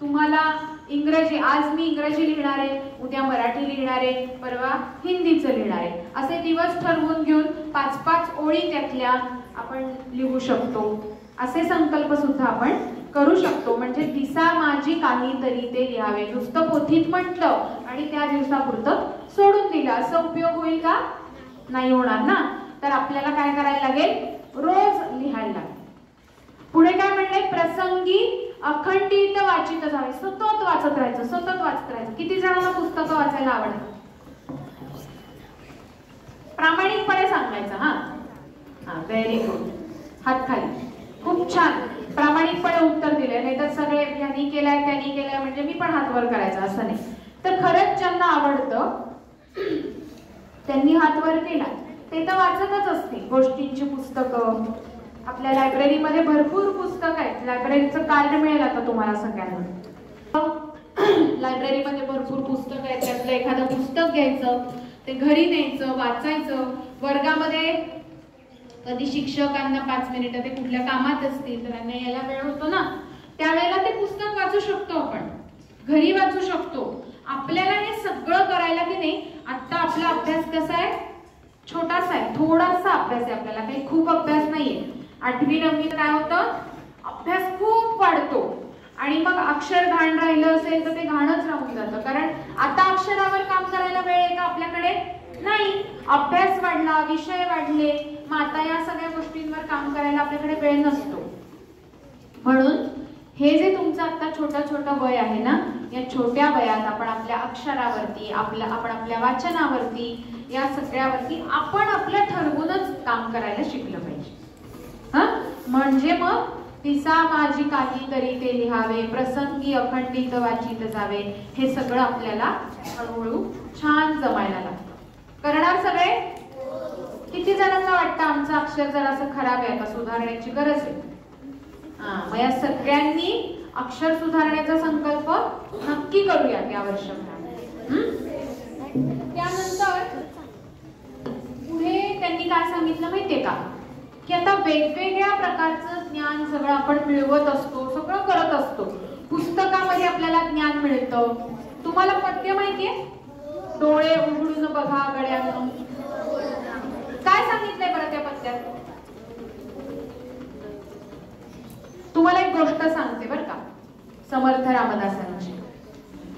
तुम्हाला इंग्रजी, आज मी इंग्रजी लिहिणार आहे, उद्या मराठी लिहिणार आहे, परवा हिंदीचं लिहिणार आहे, असे दिवस ठरवून घेऊन 5-5 ओळी त्यातल्या आपण लिहू शकतो. असे संकल्प सुद्धा आपण करू शकतो. म्हणजे दिसा माझी काहीतरी ते लिहावे. नुसतं पोथीत म्हटलं आणि त्या दिवसापुरतं सोडून दिलं असं उपयोग होईल का? नाही होणार ना. तर आपल्याला काय करायला लागेल? रोज लिहायला लागेल. पुढे काय म्हणले? प्रसंगी अखंडित वाचित जावे. सतत वाचत राहायचं, सतत वाचत राहायचं. किती जणांना पुस्तकं वाचायला आवडतं? प्रामाणिकपणे सांगायचं. हा व्हेरी गुड. हात खाली. खूप छान प्रामाणिकपणे उत्तर दिले. नाही तर सगळे यांनी केलंय त्यांनी केलंय म्हणजे मी पण हात वर करायचा असं नाही. तर खरंच ज्यांना आवडतं त्यांनी हात वर केला. ते तर वाचतच असतील गोष्टींची पुस्तकं. आपल्या लायब्ररीमध्ये भरपूर पुस्तकं आहेत. लायब्ररीचं कार्ड मिळेल आता तुम्हाला सगळ्यांना. लायब्ररीमध्ये भरपूर पुस्तकं आहेत. त्यातलं एखादं पुस्तक घ्यायचं, ते घरी न्यायचं, वाचायचं. वर्गामध्ये कधी शिक्षकांना 5 मिनिटं ते कुठल्या कामात असतील तर त्यांना यायला वेळ होतो ना, त्यावेळेला ते पुस्तक वाचू शकतो आपण, घरी वाचू शकतो. आपल्याला हे सगळं करायला की नाही, आता आपला अभ्यास कसा आहे? छोटासा आहे, थोडासा अभ्यास आहे. आपल्याला काही खूप अभ्यास नाहीये. 8वी 9वी काय होतं? अभ्यास खूप वाढतो आणि मग अक्षर घाण राहिलं असेल तर ते घाणच राहून जातं. कारण आता अक्षरावर काम करायला वेळ आहे का आपल्याकडे? नाही. अभ्यास वाढला, विषय वाढले, मग आता या सगळ्या गोष्टींवर काम करायला आपल्याकडे वेळ नसतो. म्हणून हे जे तुमचं आता छोटं वय आहे ना, या छोट्या वयात आपण आपल्या अक्षरावरती, आपण आपल्या वाचनावरती, या सगळ्यावरती आपण आपलं ठरवूनच काम करायला शिकलं पाहिजे. म्हणजे मग दिसा माझी काहीतरी ते लिहावे, प्रसंगी अखंडित वाचित जावे, हे सगळं आपल्याला हळूहळू छान जमायला लागतं. करणार सगळे? किती जणांना वाटतं आमचं अक्षर जरासं खराब आहे, आता सुधारण्याची गरज आहे? मग या सगळ्यांनी अक्षर सुधारण्याचा संकल्प नक्की करूयात या वर्षभरात. त्यानंतर पुढे त्यांनी काय सांगितलं माहितीये का? की आता वेगवेगळ्या प्रकारचं ज्ञान सगळं आपण मिळवत असतो, सगळं करत असतो. पुस्तकामध्ये आपल्याला ज्ञान मिळतं. तुम्हाला पद्य माहितीये? डोळे उघडून बघा गड्यांनो. काय सांगितलंय बरं त्या पद्यात? तुम्हाला एक गोष्ट सांगते बरं का, समर्थ रामदासांची,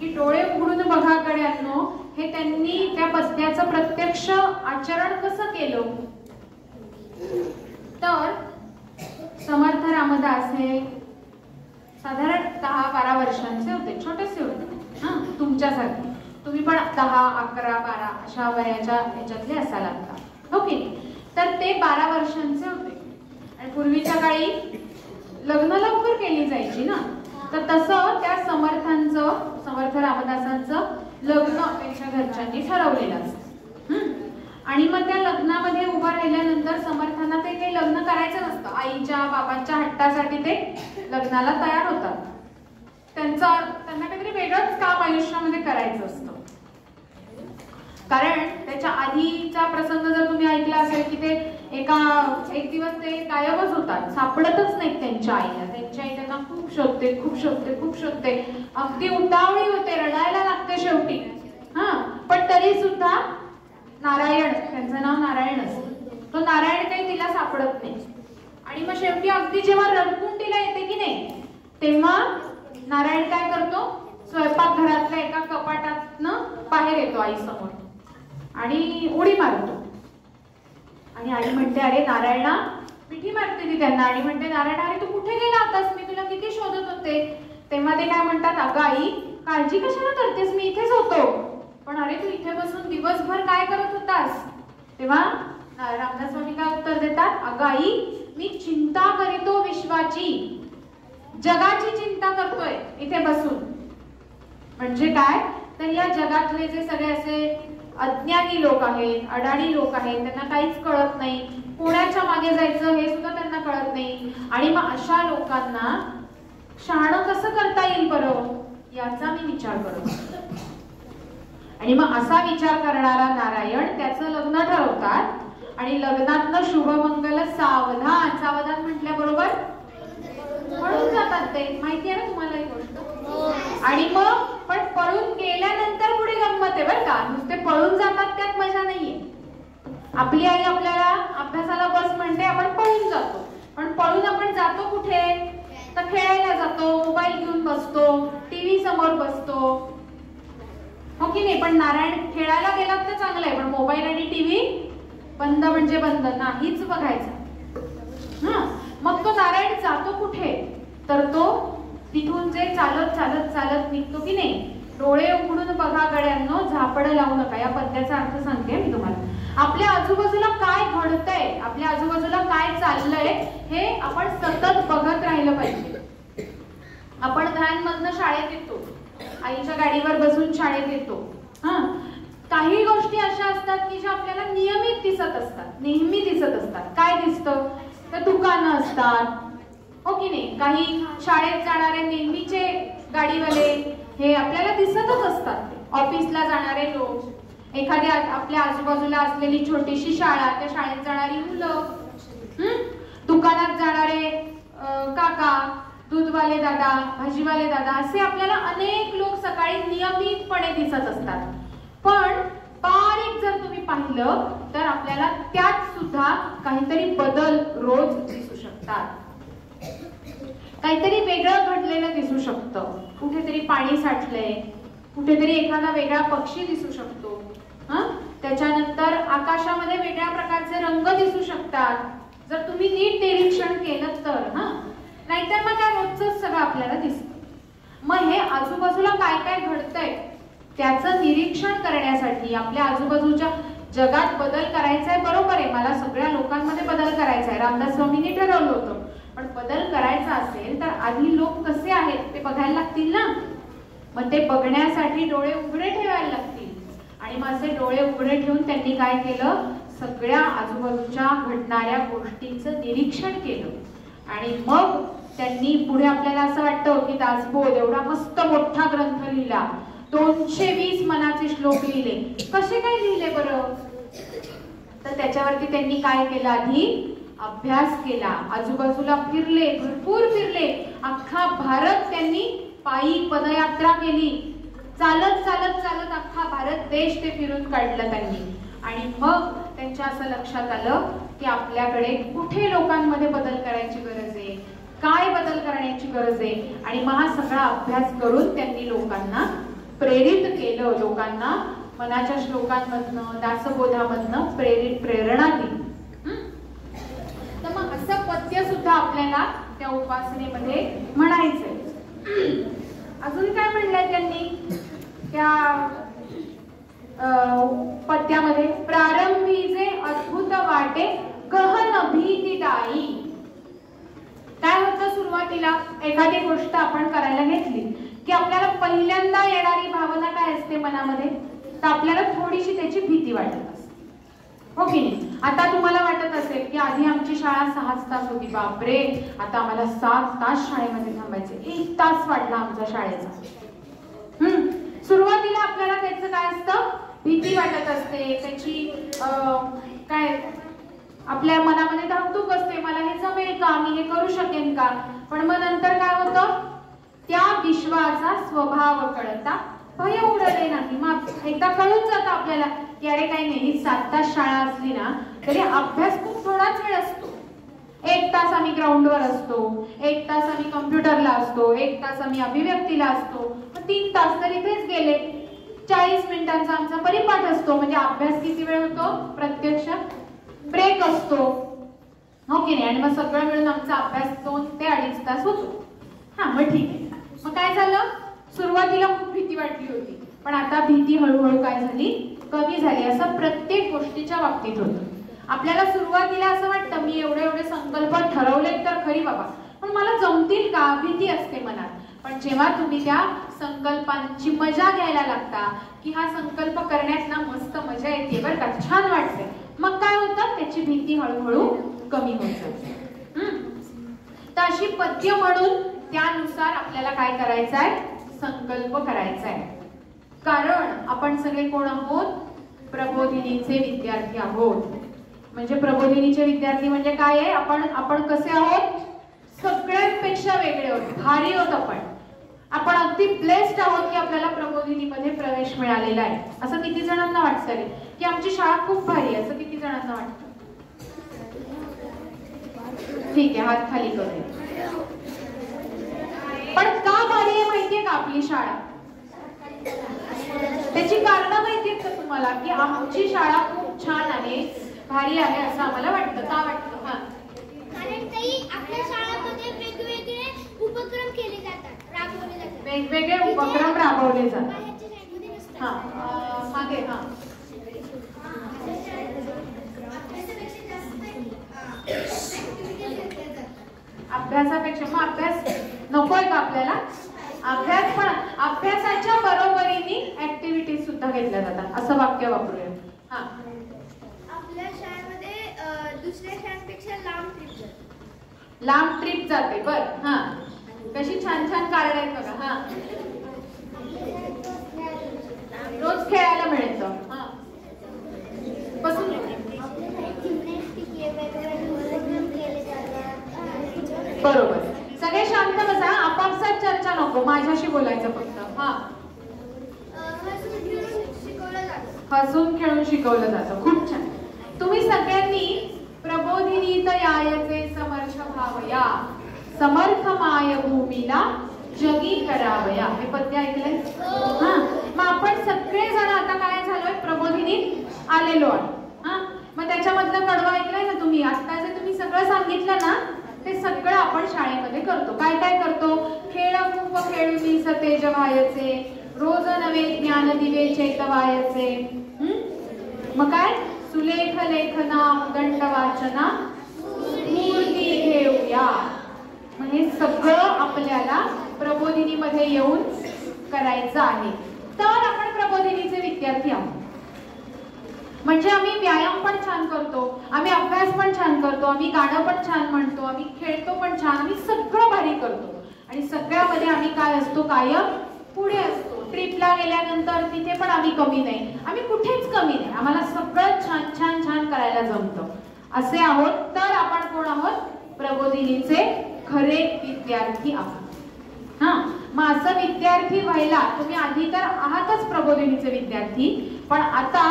की डोळे उघडून बघा गड्यांनो, हे त्यांनी त्या पद्याचं प्रत्यक्ष आचरण कसं केलं? तर समर्थ रामदास हे साधारण 10-12 वर्षांचे होते, छोटेसे होते. तुमच्यासारखे. तुम्ही पण 10, 11, 12 अशा वयाच्या ह्याच्यातले असाल आता, हो की? तर ते 12 वर्षांचे होते. आणि पूर्वीच्या काळी लग्न लवकर केली जायची ना, तर तसं त्या समर्थ रामदासांचं लग्न त्यांच्या घरच्यांनी ठरवलेलं असतं. आणि मग त्या लग्नामध्ये उभं राहिल्यानंतर समर्थांना ते काही लग्न करायचं नसतं. आईच्या बाबांच्या हट्टासाठी ते लग्नाला तयार होतात. त्यांना काहीतरी वेगळंच काम आयुष्यामध्ये करायचं असतं. कारण त्याच्या आधीचा प्रसंग जर तुम्ही ऐकला असेल की ते एक दिवस ते गायबच होतात, सापडतच नाहीत त्यांच्या आईला. त्यांची आई त्यांना खूप शोधते, अगदी उतावळी होते, रडायला लागते शेवटी. पण तरी सुद्धा नारायण, त्यांचं नाव नारायण असतं, तो नारायण काही तिला सापडत नाही. आणि मग शेवटी अगदी जेव्हा रडकुंडीला येते की नाही, तेव्हा नारायण काय करतो, स्वयंपाकघरातल्या एका कपाटातनं बाहेर येतो आई समोर आणि उडी मारतो. आणि आई म्हणते, अरे नारायणा, मिठी मारते ती त्यांना आणि म्हणते, नारायण अरे तू कुठे गेला होतास, मी तुला किती शोधत होते. तेव्हा ते काय म्हणतात, अगं आई काळजी कशाला करतेस, मी इथेच होतो. पण अरे तू इथे बसून दिवसभर काय करत होतास. तेव्हा रामदास स्वामी काय उत्तर देतात, अगं आई मी चिंता करीतो विश्वाची, जगाची चिंता करतोय इथे बसून. म्हणजे काय तर या जगातले जे सगळे असे अज्ञानी लोक आहेत, अडाणी लोक आहेत, त्यांना काहीच कळत नाही, कोणाच्या मागे जायचं हे सुद्धा त्यांना कळत नाही. आणि मग अशा लोकांना शहाणं कसं करता येईल बरं, याचा मी विचार करतो. आणि मग असा विचार करणारा नारायण त्याचं लग्न ठरवतात आणि लग्नातनं शुभमंगल सावधान म्हटल्याबरोबर पळून जातात. ते माहिती आहे ना तुम्हाला ही गोष्ट. आणि मग पण पळून गेल्यानंतर पुढे गंमत आहे बरं का, नुसते पळून जातात त्यात मजा नाहीये. आपली आई आपल्याला अभ्यासाला बस म्हणते, आपण पळून जातो. पण पळून आपण जातो कुठे तर खेळायला जातो, मोबाईल घेऊन बसतो, टीव्ही समोर बसतो, हो की नाही. पण नारायण खेळायला गेलात तर चांगलं आहे, पण मोबाईल आणि टीव्ही बंद म्हणजे बंद, नाहीच बघायचा. मग तो नारायण जातो कुठे तर तो तिथून जे चालत निघतो की नाही, डोळे उघडून बघा गड्यांनो, झापड लावू नका. या पद्याचा अर्थ सांगते मी तुम्हाला. आपल्या आजूबाजूला काय घडतंय, आपल्या आजूबाजूला काय चाललंय हे आपण सतत बघत राहिलं पाहिजे. आपण व्हॅनमधनं शाळेत येतो, आईच्या गाडीवर बसून शाळेत येतो. काही गोष्टी अशा असतात की ज्या आपल्याला नियमित दिसत असतात, नेहमी दिसत असतात. काय दिसतं तर दुकानं असतात, हो की नाही. काही शाळेत जाणारे नेहमीचे गाडीवाले हे आपल्याला दिसतच असतात. ऑफिसला जाणारे लोक, एखाद्या आपल्या आजूबाजूला असलेली छोटीशी शाळा, त्या शाळेत जाणारी मुलं, दुकानात जाणारे काका, दूधवाले दादा, भाजीवाले दादा, असे आपल्याला अनेक लोक सकाळी नियमितपणे दिसत असतात. पण बारीक जर तुम्ही पाहिलं तर आपल्याला त्यात सुद्धा काहीतरी बदल रोज दिसू शकतात. काहीतरी वेगळं घडलेलं दिसू शकतं. कुठेतरी पाणी साठलंय, कुठेतरी एखादा वेगळा पक्षी दिसू शकतो. त्याच्यानंतर आकाशामध्ये वेगळ्या प्रकारचे रंग दिसू शकतात, जर तुम्ही नीट निरीक्षण केलं तर. नाहीतर मग काय रोजच सगळं आपल्याला दिसतं. मग हे आजूबाजूला काय काय घडतंय त्याचं निरीक्षण करण्यासाठी, आपल्या आजूबाजूच्या जगात बदल करायचा आहे. बरोबर आहे, मला सगळ्या लोकांमध्ये बदल करायचा आहे, रामदास स्वामींनी ठरवलं होतं. पण बदल करायचा असेल तर आधी लोक कसे आहेत ते बघायला लागतील ना. मग ते बघण्यासाठी डोळे उघडे ठेवायला लागतील. आणि मग असे डोळे उघडे ठेवून त्यांनी काय केलं, सगळ्या आजूबाजूच्या घडणाऱ्या गोष्टींचं निरीक्षण केलं. आणि मग त्यांनी पुढे आपल्याला असं वाटतं की दासबोध एवढा मस्त मोठा ग्रंथ लिहिला, 220 मनाचे श्लोक लिहिले. कसे काय लिहिले बरं तर त्याच्यावरती त्यांनी काय केलं, आधी अभ्यास केला, आजूबाजूला फिरले, भरपूर फिरले. अख्खा भारत त्यांनी पायी पदयात्रा केली, चालत अख्खा भारत देश ते फिरून काढलं त्यांनी. आणि मग त्यांच्या असं लक्षात आलं की आपल्याकडे कुठे लोकांमध्ये बदल करायची गरज आहे, काय बदल करण्याची गरज आहे. आणि मग हा सगळा अभ्यास करून त्यांनी लोकांना प्रेरित केलं, लोकांना मनाच्या श्लोकांमधनं, दासबोधामधनं प्रेरणा दिली. तर मग असं पद्य सुद्धा आपल्याला त्या उपासनेमध्ये म्हणायचंय. अजून काय म्हणलंय त्यांनी त्या पद्यामध्ये, प्रारंभी जे अद्भुत वाटे गहन भीतीदायी. काय होतं सुरुवातीला एखादी गोष्ट आपण करायला घेतली की आपल्याला पहिल्यांदा येणारी भावना काय असते मनामध्ये तर आपल्याला थोडीशी त्याची भीती वाटत असते, हो की नाही. आता तुम्हाला वाटत असेल की आधी आमची शाळा 6 तास होती, बापरे आता आम्हाला 7 तास शाळेमध्ये थांबायचे. 1 तास वाढला आमच्या शाळेचा. सुरुवातीला आपल्याला त्याचं काय असतं, भीती वाटत असते, त्याची काय आपल्या मनामध्ये धाकधूक असते, मला हे जमेल का, मी हे करू शकेन का. पण मग नंतर काय होतं, त्या विश्वाचा स्वभाव कळता भय उडले नाही. मग एकदा कळून जातं आपल्याला की अरे काही नाही, 7 तास शाळा असली ना तरी अभ्यास खूप थोडाच वेळ असतो. 1 तास आम्ही ग्राउंडवर असतो, 1 तास आम्ही कम्प्युटरला असतो, 1 तास आम्ही अभिव्यक्तीला असतो, 3 तास तर इथेच गेले. 40 मिनिटांचा आमचा परिपाठ असतो. म्हणजे अभ्यास किती वेळ होतो, प्रत्यक्ष ब्रेक असतो, हो की नाही. आणि मग सगळं मिळून आमचा अभ्यास 2 ते 2.5 तास होतो. हा मग ठीक आहे. मग काय झालं, सुरुवातीला खूप भीती वाटली होती, पण आता भीती हळूहळू काय झाली, कमी झाली. असं प्रत्येक गोष्टीच्या बाबतीत होतं. आपल्याला सुरुवातीला असं वाटतं मी एवढे संकल्प ठरवले तर खरी बाबा, पण मला जमतील का, भीती असते मनात. पण जेव्हा तुम्ही त्या संकल्पांची मजा घ्यायला लागता की हा संकल्प करण्यात ना मस्त मजा येते बरं का, छान वाटते, मग काय होतं, त्याची भीती हळूहळू कमी होत जाते. तर अशी पद्य म्हणून त्यानुसार आपल्याला काय करायचं आहे, संकल्प करायचा आहे. कारण आपण सगळे कोण आहोत, प्रबोधिनीचे विद्यार्थी आहोत. म्हणजे प्रबोधिनीचे विद्यार्थी म्हणजे काय आहे, आपण कसे आहोत, सगळ्यांपेक्षा वेगळे आहोत, भारी आहोत. आपण अगदी ब्लेस्ड आहोत की आपल्याला प्रबोधिनीमध्ये प्रवेश मिळालेला आहे. असं किती जणांना वाटतं रे की आमची शाळा खूप भारी आहे, असं किती जणांना वाटतं. ठीक आहे, हात खाली करूया. पण का भारी आहे माहितीये का आपली शाळा, त्याची कारण माहितीये का तुम्हाला, की आमची शाळा खूप छान आहे, भारी आहे असं आम्हाला वाटतं. का वाटतं, हा कारण ताई आपल्या शाळेमध्ये वेगवेगळे उपक्रम केले जातात, राबवले जातात, वेगवेगळे उपक्रम राबवले जातात. बाहेरच्या शाळेमध्ये नसतात. हा मागे हा अभ्यासापेक्षा मग अभ्यास नकोय का आपल्याला, अभ्यास पण अभ्यासाच्या बरोबरीने ऍक्टिव्हिटीज सुद्धा घेतल्या जातात, असं वाक्य वापरूया. हा आपल्या शाळेमध्ये दुसऱ्या शाळेपेक्षा लांब ट्रिप जाते. बर, हा कशी छान छान कारण आहेत बघा. हा रोज खेळायला मिळतं. हा बसून बरोबर, सगळे शांत बसा, आपापसात चर्चा नको, माझ्याशी बोलायचं फक्त. हा हसून खेळून शिकवलं जातं, खूप छान. तुम्ही सगळ्यांनी प्रबोधिनीत यायचे समर्थ भावया, समर्थ माय भूमीला जगी करावया, हे पद्य ऐकलंय. हा मग आपण सगळे जण आता काय झालोय, प्रबोधिनीत आलेलो आहे. हा मग त्याच्यामधलं कडवं ऐकलंय ना तुम्ही, आता जे तुम्ही सगळं सांगितलं ना ते सगळं आपण शाळेमध्ये करतो. काय काय करतो, खेळ खूप खेळूनी सतेज व्हायचे, रोज नवे ज्ञान दिवे चेतवायचे. मग काय, सुलेख लेखना उदंड वाचना मूर्ती घेऊया. म्हणजे सगळं आपल्याला प्रबोधिनीमध्ये येऊन करायचं आहे. तर आपण प्रबोधिनीचे विद्यार्थी आहोत. म्हणजे आम्ही व्यायाम पण छान करतो, आम्ही अभ्यास पण छान करतो, आम्ही गाणं पण छान म्हणतो, आम्ही खेळतो पण छान, आम्ही सगळं भारी करतो. आणि सगळ्यामध्ये आम्ही काय असतो, कायम पुढे असतो. ट्रिपला गेल्यानंतर तिथे पण आम्ही कमी नाही, आम्ही कुठेच कमी नाही, आम्हाला सगळं छान छान छान करायला जमतं. असे आहोत. तर आपण कोण आहोत, प्रबोधिनीचे खरे विद्यार्थी आहोत. हा मग असं विद्यार्थी व्हायला तुम्ही आधी तर आहातच प्रबोधिनीचे विद्यार्थी, पण आता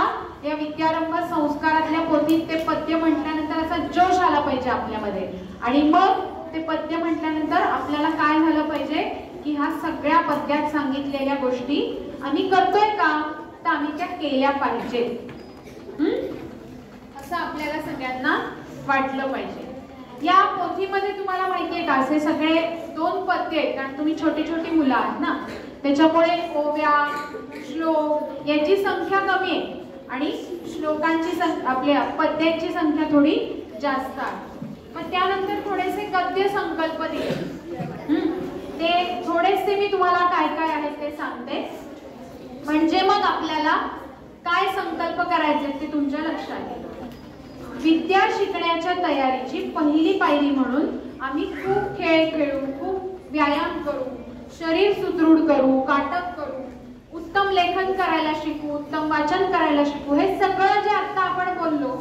या विद्यारंभ संस्कारातल्या पोथीत ते पद्य म्हटल्यानंतर असा जोश आला पाहिजे आपल्यामध्ये. आणि मग ते पद्य म्हटल्यानंतर आपल्याला काय झालं पाहिजे की ह्या सगळ्या पद्यात सांगितलेल्या गोष्टी आम्ही करतोय का, तर आम्ही त्या केल्या पाहिजे, असं आपल्याला सगळ्यांना वाटलं पाहिजे. या पोथीमध्ये तुम्हाला माहितीये का, असे सगळे 2 पद्य आहेत, कारण तुम्ही छोटी छोटी मुलं आहात ना, त्याच्यामुळे ओव्या श्लोक याची संख्या कमी आहे आणि श्लोकांची आपल्या पद्यांची संख्या थोडी जास्त आहे. मग त्यानंतर थोडेसे गद्य संकल्प दिले, ते थोडेसे मी तुम्हाला काय काय आहेत ते सांगते, म्हणजे मग आपल्याला काय संकल्प करायचे ते तुमच्या लक्षात येईल. विद्या शिकण्याच्या तयारीची पहिली पायरी म्हणून आम्ही खूप खेळ खेळू, खूप व्यायाम करू, शरीर सुदृढ करू, काटक करू, उत्तम लेखन करायला शिकू, उत्तम वाचन करायला शिकू. हे सगळं जे आता आपण बोललो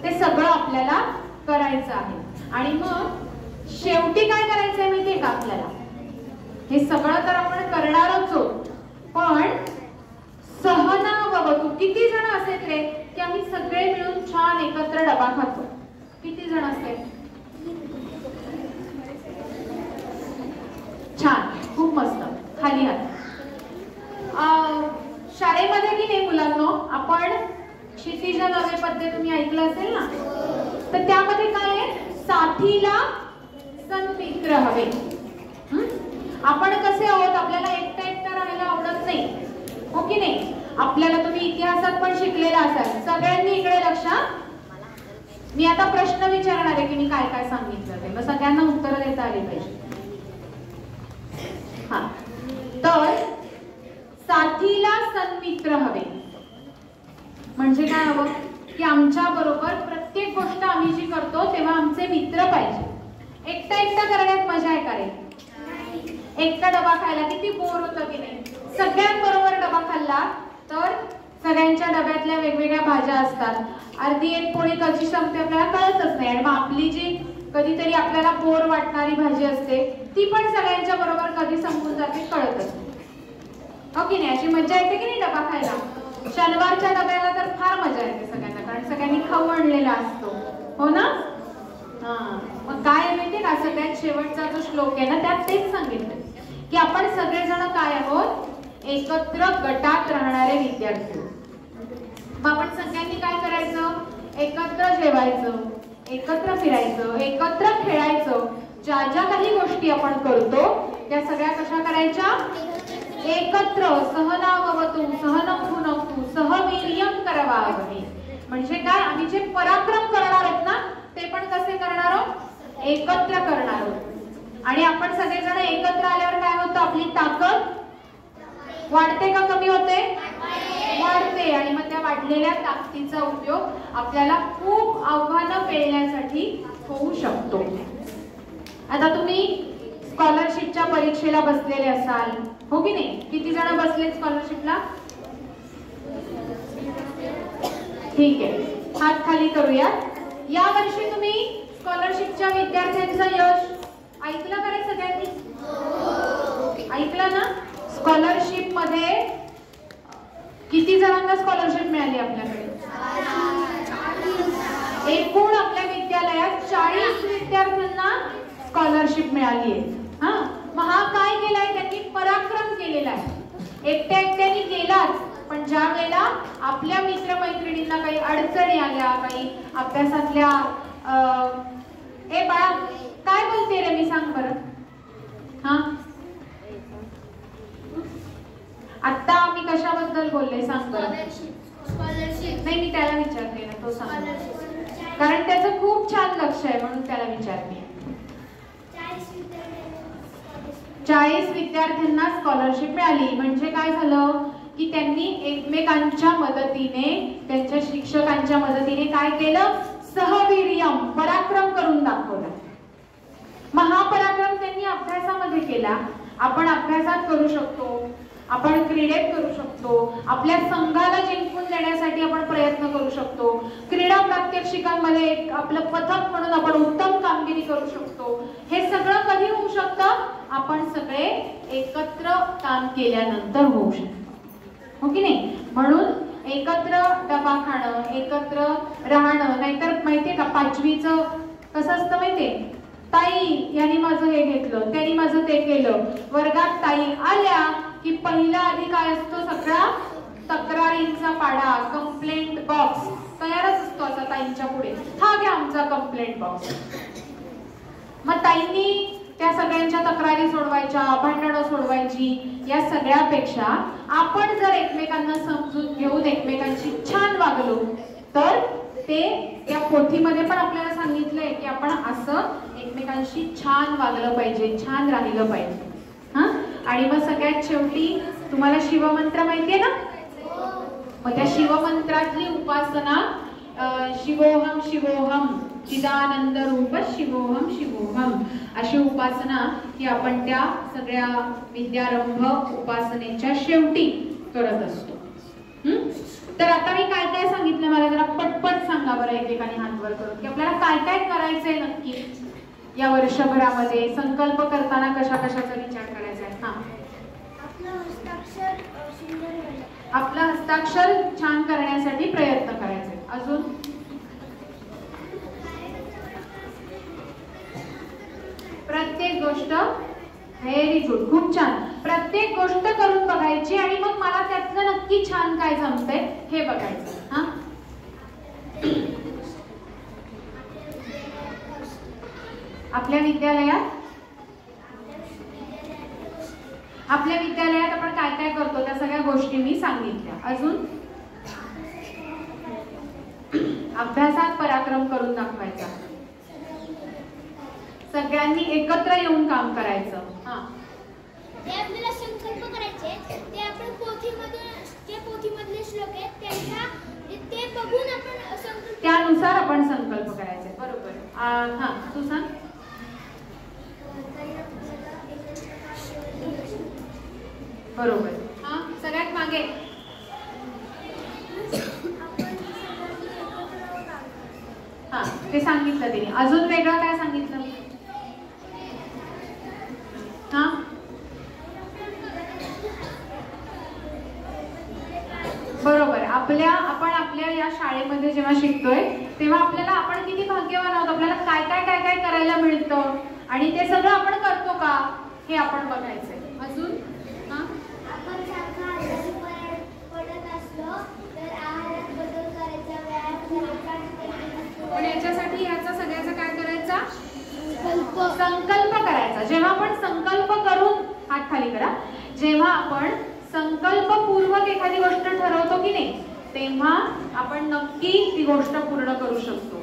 ते सगळं आपल्याला करायचं आहे. आणि मग शेवटी काय करायचंय माहितीये का आपल्याला? हे सगळं तर आपण करणारच आहोत, पण सहनाववतु. किती जण असेल रे की आम्ही सगळे मिळून छान एकत्र डबा खातो? किती जण असेल? छान, खूप मस्त. खाली हात. शाळेमध्ये की नाही मुलांनो, आपण क्षितिज नवे पद्य तुम्ही ऐकलं असेल ना, तर त्यामध्ये काय आहे? साथीला सन्मित्र हवे. आपण कसे आहोत? आपल्याला एकटं एकटं राहायला आवडत नाही, हो की नाही? आपल्याला तुम्ही इतिहासात पण शिकलेला असाल. सगळ्यांनी इकडे लक्ष. मी आता प्रश्न विचारणार आहे की मी काय काय सांगितलं ते, मग सगळ्यांना उत्तर देता आली पाहिजे. हा, तर साथीला सन्मित्र हवे म्हणजे काय हवं? की आमच्या बरोबर प्रत्येक गोष्ट आम्ही जी करतो तेव्हा आमचे मित्र पाहिजे. एकटा एकटा करण्यात मजा आहे का रे? एकटा डबा खायला किती बोर होतं की नाही? सगळ्यांबरोबर डबा खाल्ला तर सगळ्यांच्या डब्यातल्या वेगवेगळ्या भाज्या असतात. अर्धी एक पोळी कशी संपते आपल्याला कळतच नाही. आणि मग आपली जी कधीतरी आपल्याला बोर वाटणारी भाजी असते ती पण सगळ्यांच्या बरोबर कधी संपून जाते कळतच नाही, हो की नाही? अशी मजा येते की नाही डबा खायला? शनिवारच्या डब्याला तर फार मजा येते सगळ्यांना, कारण सगळ्यांनी खाऊ आणलेला असतो, हो ना? हा, मग काय माहितीये का? सगळ्यात शेवटचा जो श्लोक आहे ना, त्यात तेच सांगितलं की आपण सगळेजण काय आहोत? एकत्र गटात राहणारे विद्यार्थी. मग आपण सगळ्यांनी काय करायचं? एकत्र जेवायचं, एकत्र फिरायचं, एकत्र खेळायचं. ज्या ज्या काही गोष्टी आपण करतो त्या सगळ्या कशा करायच्या? एकत्र. सहनाववतु सहनं भुनक्तु सहवीर्यं करवावहै. म्हणजे काय? आम्ही जे पराक्रम करणार आहोत ना ते पण कसे करणार आहोत? एकत्र करणार आहोत. आणि आपण सगळेजण एकत्र आल्यावर काय होतं? आपली ताकद वाढते का कमी होते? वाढते. आणि मग त्या वाढलेल्या ताकदीचा उपयोग आपल्याला खूप आव्हानं पेलण्यासाठी होऊ शकतो. आता तुम्ही स्कॉलरशिपच्या परीक्षेला बसलेले असाल, हो की नाही? किती जण बसले स्कॉलरशिपला? ठीक आहे, हात खाली करूया. या वर्षी तुम्ही स्कॉलरशिपच्या विद्यार्थ्यांचं यश ऐकलं का रे सगळ्यांनी? ऐकलं ना? स्कॉलरशिप मध्ये किती जणांना स्कॉलरशिप मिळाली आपल्याकडे? एकूण आपल्या विद्यालयात 40 विद्यार्थ्यांना स्कॉलरशिप मिळाली आहे. हा, मग हा काय केलाय? त्यांनी पराक्रम केलेला आहे. एकट्या एकट्याने केलाच, पण ज्या वेळेला आपल्या मित्रमैत्रिणींना काही अडचणी आल्या, काही अभ्यासातल्या ए बाळा काय बोलते रे? मी सांग बरं. हा, आता मी कशाबद्दल बोलले सांग बरं? नाही, मी त्याला विचारते ना, तो सांग. कारण त्याचं खूप छान लक्ष आहे म्हणून त्याला विचारते. 40 विद्यार्थ्यांना स्कॉलरशिप मिळाली म्हणजे काय झालं? की त्यांनी एकमेकांच्या मदतीने, त्यांच्या शिक्षकांच्या मदतीने काय केलं? सहवीर्यम, पराक्रम करून दाखवला. महापराक्रम त्यांनी अभ्यासामध्ये केला. आपण अभ्यासात करू शकतो, आपण क्रीडेत करू शकतो, आपल्या संघाला जिंकून देण्यासाठी आपण प्रयत्न करू शकतो, क्रीडा प्रात्यक्षिकांमध्ये एक आपलं पथक म्हणून आपण उत्तम कामगिरी करू शकतो. हे सगळं कधी होऊ शकतं? आपण सगळे एकत्र काम केल्यानंतर होऊ शकतं, हो की नाही? म्हणून एकत्र डबा खाणं, एकत्र राहणं. नाहीतर माहितीये का 5वीचं कसं असतं माहितीये? ताई यांनी माझं हे घेतलं, त्यांनी माझं ते केलं. वर्गात ताई आल्या की पहिला आधी काय असतो? सगळा तक्रारींचा पाडा, कंप्लेंट बॉक्स तयारच असतो असा ताईंच्या पुढे. हा घ्या आमचा कंप्लेंट बॉक्स. मग ताईंनी त्या सगळ्यांच्या तक्रारी सोडवायच्या, भांडणं सोडवायची. या सगळ्यापेक्षा आपण जर एकमेकांना समजून घेऊन एकमेकांशी छान वागलो तर ते त्या पोथीमध्ये पण आपल्याला सांगितलंय की आपण असं एकमेकांशी छान वागलं पाहिजे, छान राहिलं पाहिजे. हा, आणि मग सगळ्यात शेवटी तुम्हाला शिवमंत्र माहितीये ना? मग त्या शिवमंत्रातली उपासना शिवोहम शिवोहम चिदानंद रूप शिवोहम शिवोहम अशी उपासना ही आपण त्या सगळ्या विद्यारंभ उपासनेच्या शेवटी करत असतो. तर आता मी काय काय सांगितलं मला जरा पटपट सांगा बरं एकेकाने हात वर करून की आपल्याला काय काय करायचंय नक्की या वर्षभरामध्ये. संकल्प करताना कशा कशाचा विचार करायचा आहे. आपलं हस्ताक्षर छान करण्यासाठी प्रयत्न करायचे. अजून प्रत्येक गोष्ट व्हेरी गुड, खूप छान. प्रत्येक गोष्ट करून बघायची आणि मग मला त्यातलं नक्की छान काय जमतंय हे बघायचं. हा आपल्या विद्यालयात आपण काय काय करतो त्या सगळ्या गोष्टी मी सांगितल्या. अजून अभ्यासात पराक्रम करून दाखवायचा. सगळ्यांनी एकत्र येऊन काम करायचं. हा ते आपल्याला संकल्प करायचे. ते आपण पोथीमधले श्लोक आहेत त्यांचा ते बघून आपण संकल्प त्यानुसार आपण संकल्प करायचे. बरोबर. हा तू सांग. बरोबर. हा सगळ्यात मागे हा ते सांगितलं तिने. अजून वेगळं काय सांगितलं. हा बरोबर. आपण आपल्या या शाळेमध्ये जेव्हा शिकतोय तेव्हा आपल्याला आपण किती भाग्यवान आहोत. आपल्याला काय काय काय काय करायला मिळतं आणि ते सगळं आपण करतो का हे आपण बघायचंय. अजून आपण सारखा आजारी पडत असलो तर आहारात बदल करायचा, व्यायाम करायचा. पण याच्यासाठी ह्याचा सगळ्याचा काय करायचा संकल्प करायचा. जेव्हा आपण संकल्प करून हात खाली करा. जेव्हा आपण संकल्पपूर्वक एखादी गोष्ट ठरवतो की नाही तेव्हा आपण नक्की ती गोष्ट पूर्ण करू शकतो.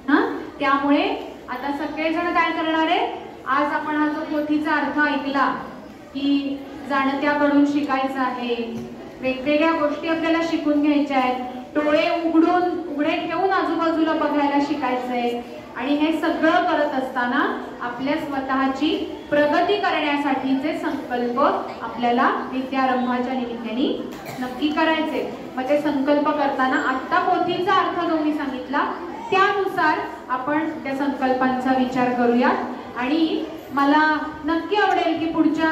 हा त्यामुळे आता सगळेजण काय करणार आहे. आज आपण हा जो पोथीचा अर्थ ऐकला की जाणत्याकडून शिकायचं आहे. वेगवेगळ्या गोष्टी आपल्याला शिकून घ्यायच्या आहेत. डोळे उघडे ठेवून आजूबाजूला बघायला शिकायचंय आणि हे सगळं करत असताना आपल्या स्वतःची प्रगती करण्यासाठीचे संकल्प आपल्याला विद्यारंभाच्या निमित्ताने नक्की करायचे. मग ते संकल्प करताना आत्ता पोथीचा अर्थ जो मी सांगितला त्यानुसार आपण त्या संकल्पांचा विचार करूयात. आणि मला नक्की आवडेल की पुढच्या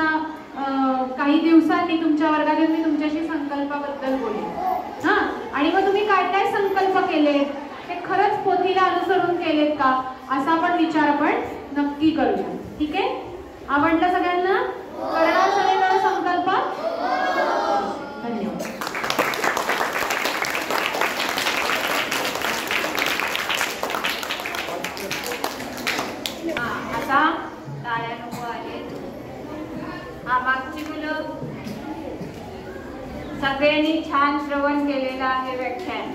काही दिवसांनी तुमच्या वर्गात मी तुमच्याशी संकल्पाबद्दल बोलेन. हा आणि मग तुम्ही काय काय संकल्प केलेत ते खरंच पोथीला अनुसरून केलेत का असा पण विचार आपण नक्की करूया. ठीक आहे. आवडलं सगळ्यांना. करणार सगळेजण संकल्प. धन्यवाद. आता टाळ्या नको आहेत. मागची मुलं सगळ्यांनी छान श्रवण केलेलं आहे व्याख्यान.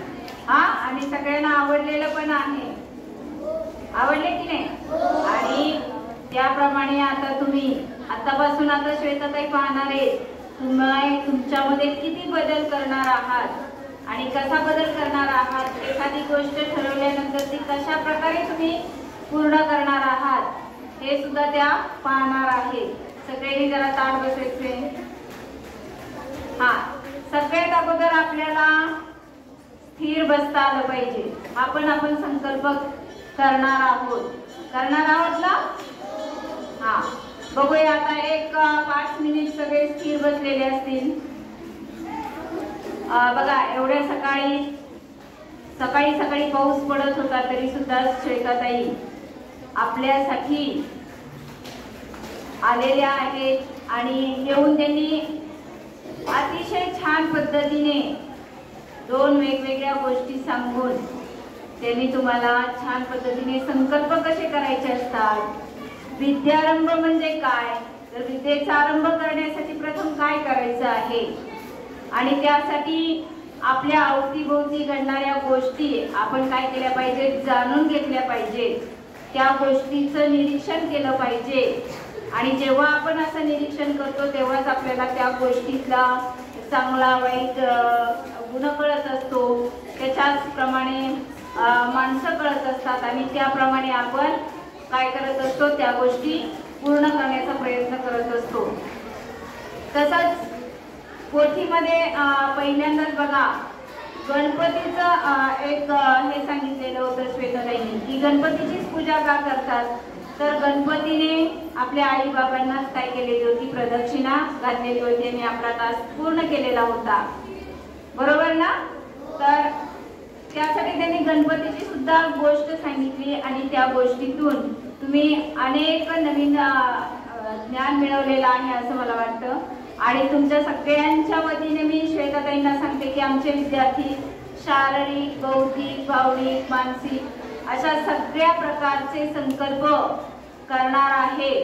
हा आणि सगळ्यांना आवडलेलं पण आहे. आवडले की नाही. आणि त्याप्रमाणे आता तुम्ही आतापासून आता श्वेताताई पाहणार आहे तुम्ही तुमच्यामध्ये किती बदल करणार आहात आणि कसा बदल करणार आहात. एखादी गोष्ट ठरवल्यानंतर ती कशा प्रकारे तुम्ही पूर्ण करणार आहात हे सुद्धा त्या पाहणार आहेत. सगळ्यांनी जरा ताट बसायचे. हा सगळ्यात अगोदर आपल्याला स्थिर बसता आलं पाहिजे. आपण संकल्प करणार आहोत ना. हा बघूया आता एक 5 मिनिट सगळे स्थिर बसलेले असतील. बघा एवढ्या सकाळी पाऊस पडत होता तरी सुद्धा श्वेताताई आपल्यासाठी आलेल्या आहेत आणि येऊन त्यांनी अतिशय छान पद्धतीने 2 वेगवेगळ्या गोष्टी सांगून त्यांनी तुम्हाला छान पद्धतीने संकल्प कसे करायचे असतात. विद्यारंभ म्हणजे काय तर विद्येचा आरंभ करण्यासाठी प्रथम काय करायचं आहे आणि त्यासाठी आपल्या अवतीभोवती घडणाऱ्या गोष्टी आपण काय केल्या पाहिजे जाणून घेतल्या पाहिजे. त्या गोष्टीचं निरीक्षण केलं पाहिजे आणि जेव्हा आपण असं निरीक्षण करतो तेव्हाच आपल्याला त्या गोष्टीतला चांगला वाईट गुण कळत असतो. त्याच्याचप्रमाणे माणसं कळत असतात आणि त्याप्रमाणे आपण काय करत असतो, त्या गोष्टी पूर्ण करण्याचा प्रयत्न करत असतो. तसंच पोथीमध्ये पहिल्यांदाच बघा गणपतीचं एक हे सांगितलेलं होतं श्वेताताईंनी की गणपतीचीच पूजा का करतात, तर गणपतीने आपल्या आई बाबांनाच काय केलेली होती, प्रदक्षिणा घातलेली होती आणि आपला टास्क पूर्ण केलेला होता, बरोबर ना. तर त्यासाठी त्यांनी गणपतीची सुद्धा गोष्ट सांगितली आणि त्या गोष्टीतून तुम्ही अनेक नवीन ज्ञान मिळवलेलं आहे असं मला वाटतं. आणि तुमच्या सगळ्यांच्या वतीने मी श्वेताताईंना सांगते की आमचे विद्यार्थी शारीरिक, बौद्धिक, भावनिक, मानसिक अशा सगळ्या प्रकारचे संकल्प करणार आहे.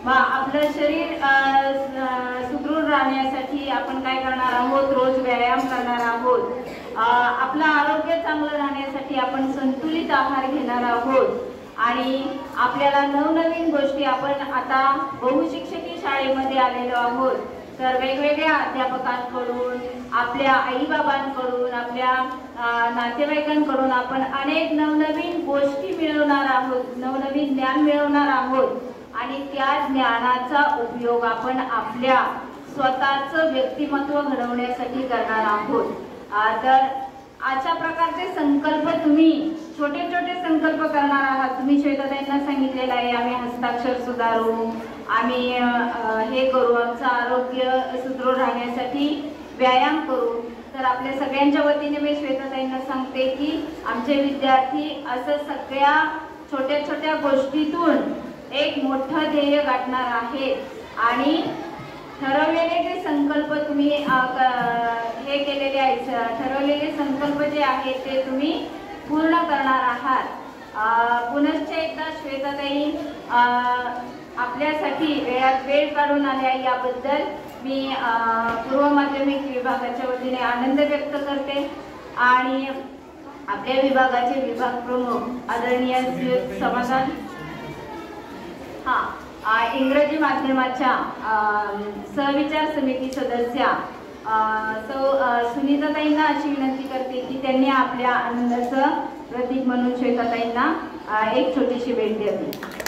आपलं शरीर सुदृढ राहण्यासाठी आपण काय करणार आहोत, रोज व्यायाम करणार आहोत. आपलं आरोग्य चांगलं राहण्यासाठी आपण संतुलित आहार घेणार आहोत आणि आपल्याला नवनवीन गोष्टी आपण आता बहुशिक्षकी शाळेमध्ये आलेलो आहोत, तर वेगवेगळ्या अध्यापकांकडून, आपल्या आईबाबांकडून, आपल्या नातेवाईकांकडून आपण अनेक नवनवीन गोष्टी मिळवणार आहोत, नवनवीन ज्ञान मिळवणार आहोत आणि त्या ज्ञानाचा उपयोग आपण आपल्या स्वतःचं व्यक्तिमत्व घडवण्यासाठी करणार आहोत. तर अशा प्रकारचे संकल्प तुम्ही छोटे छोटे संकल्प करणार आहात. तुम्ही श्वेताताईंना सांगितलेलं आहे आम्ही हस्ताक्षर सुधारू, आम्ही हे करू, आमचं आरोग्य सुदृढ राहण्यासाठी व्यायाम करू. तर आपल्या सगळ्यांच्या वतीने मी श्वेताताईंना सांगते की आमचे विद्यार्थी असं सगळ्या छोट्या छोट्या गोष्टीतून एक मोठं ध्येय गाठणार आहेत आणि ठरवलेले जे संकल्प तुम्ही हे केलेले आहेत, ठरवलेले संकल्प जे आहेत ते तुम्ही पूर्ण करणार आहात. पुनश्च एकदा श्वेताताई आपल्यासाठी वेळात वेळ काढून आल्या याबद्दल मी पूर्व माध्यमिक विभागाच्या वतीने आनंद व्यक्त करते आणि आपल्या विभागाचे विभाग प्रमुख आदरणीय समाधान इंग्रजी माध्यमाच्या सहविचार समिती सदस्या सौ सुनीताताईंना अशी विनंती करते की त्यांनी आपल्या आनंदाचं प्रतीक म्हणून श्वेताताईंना एक छोटीशी भेट द्यावी.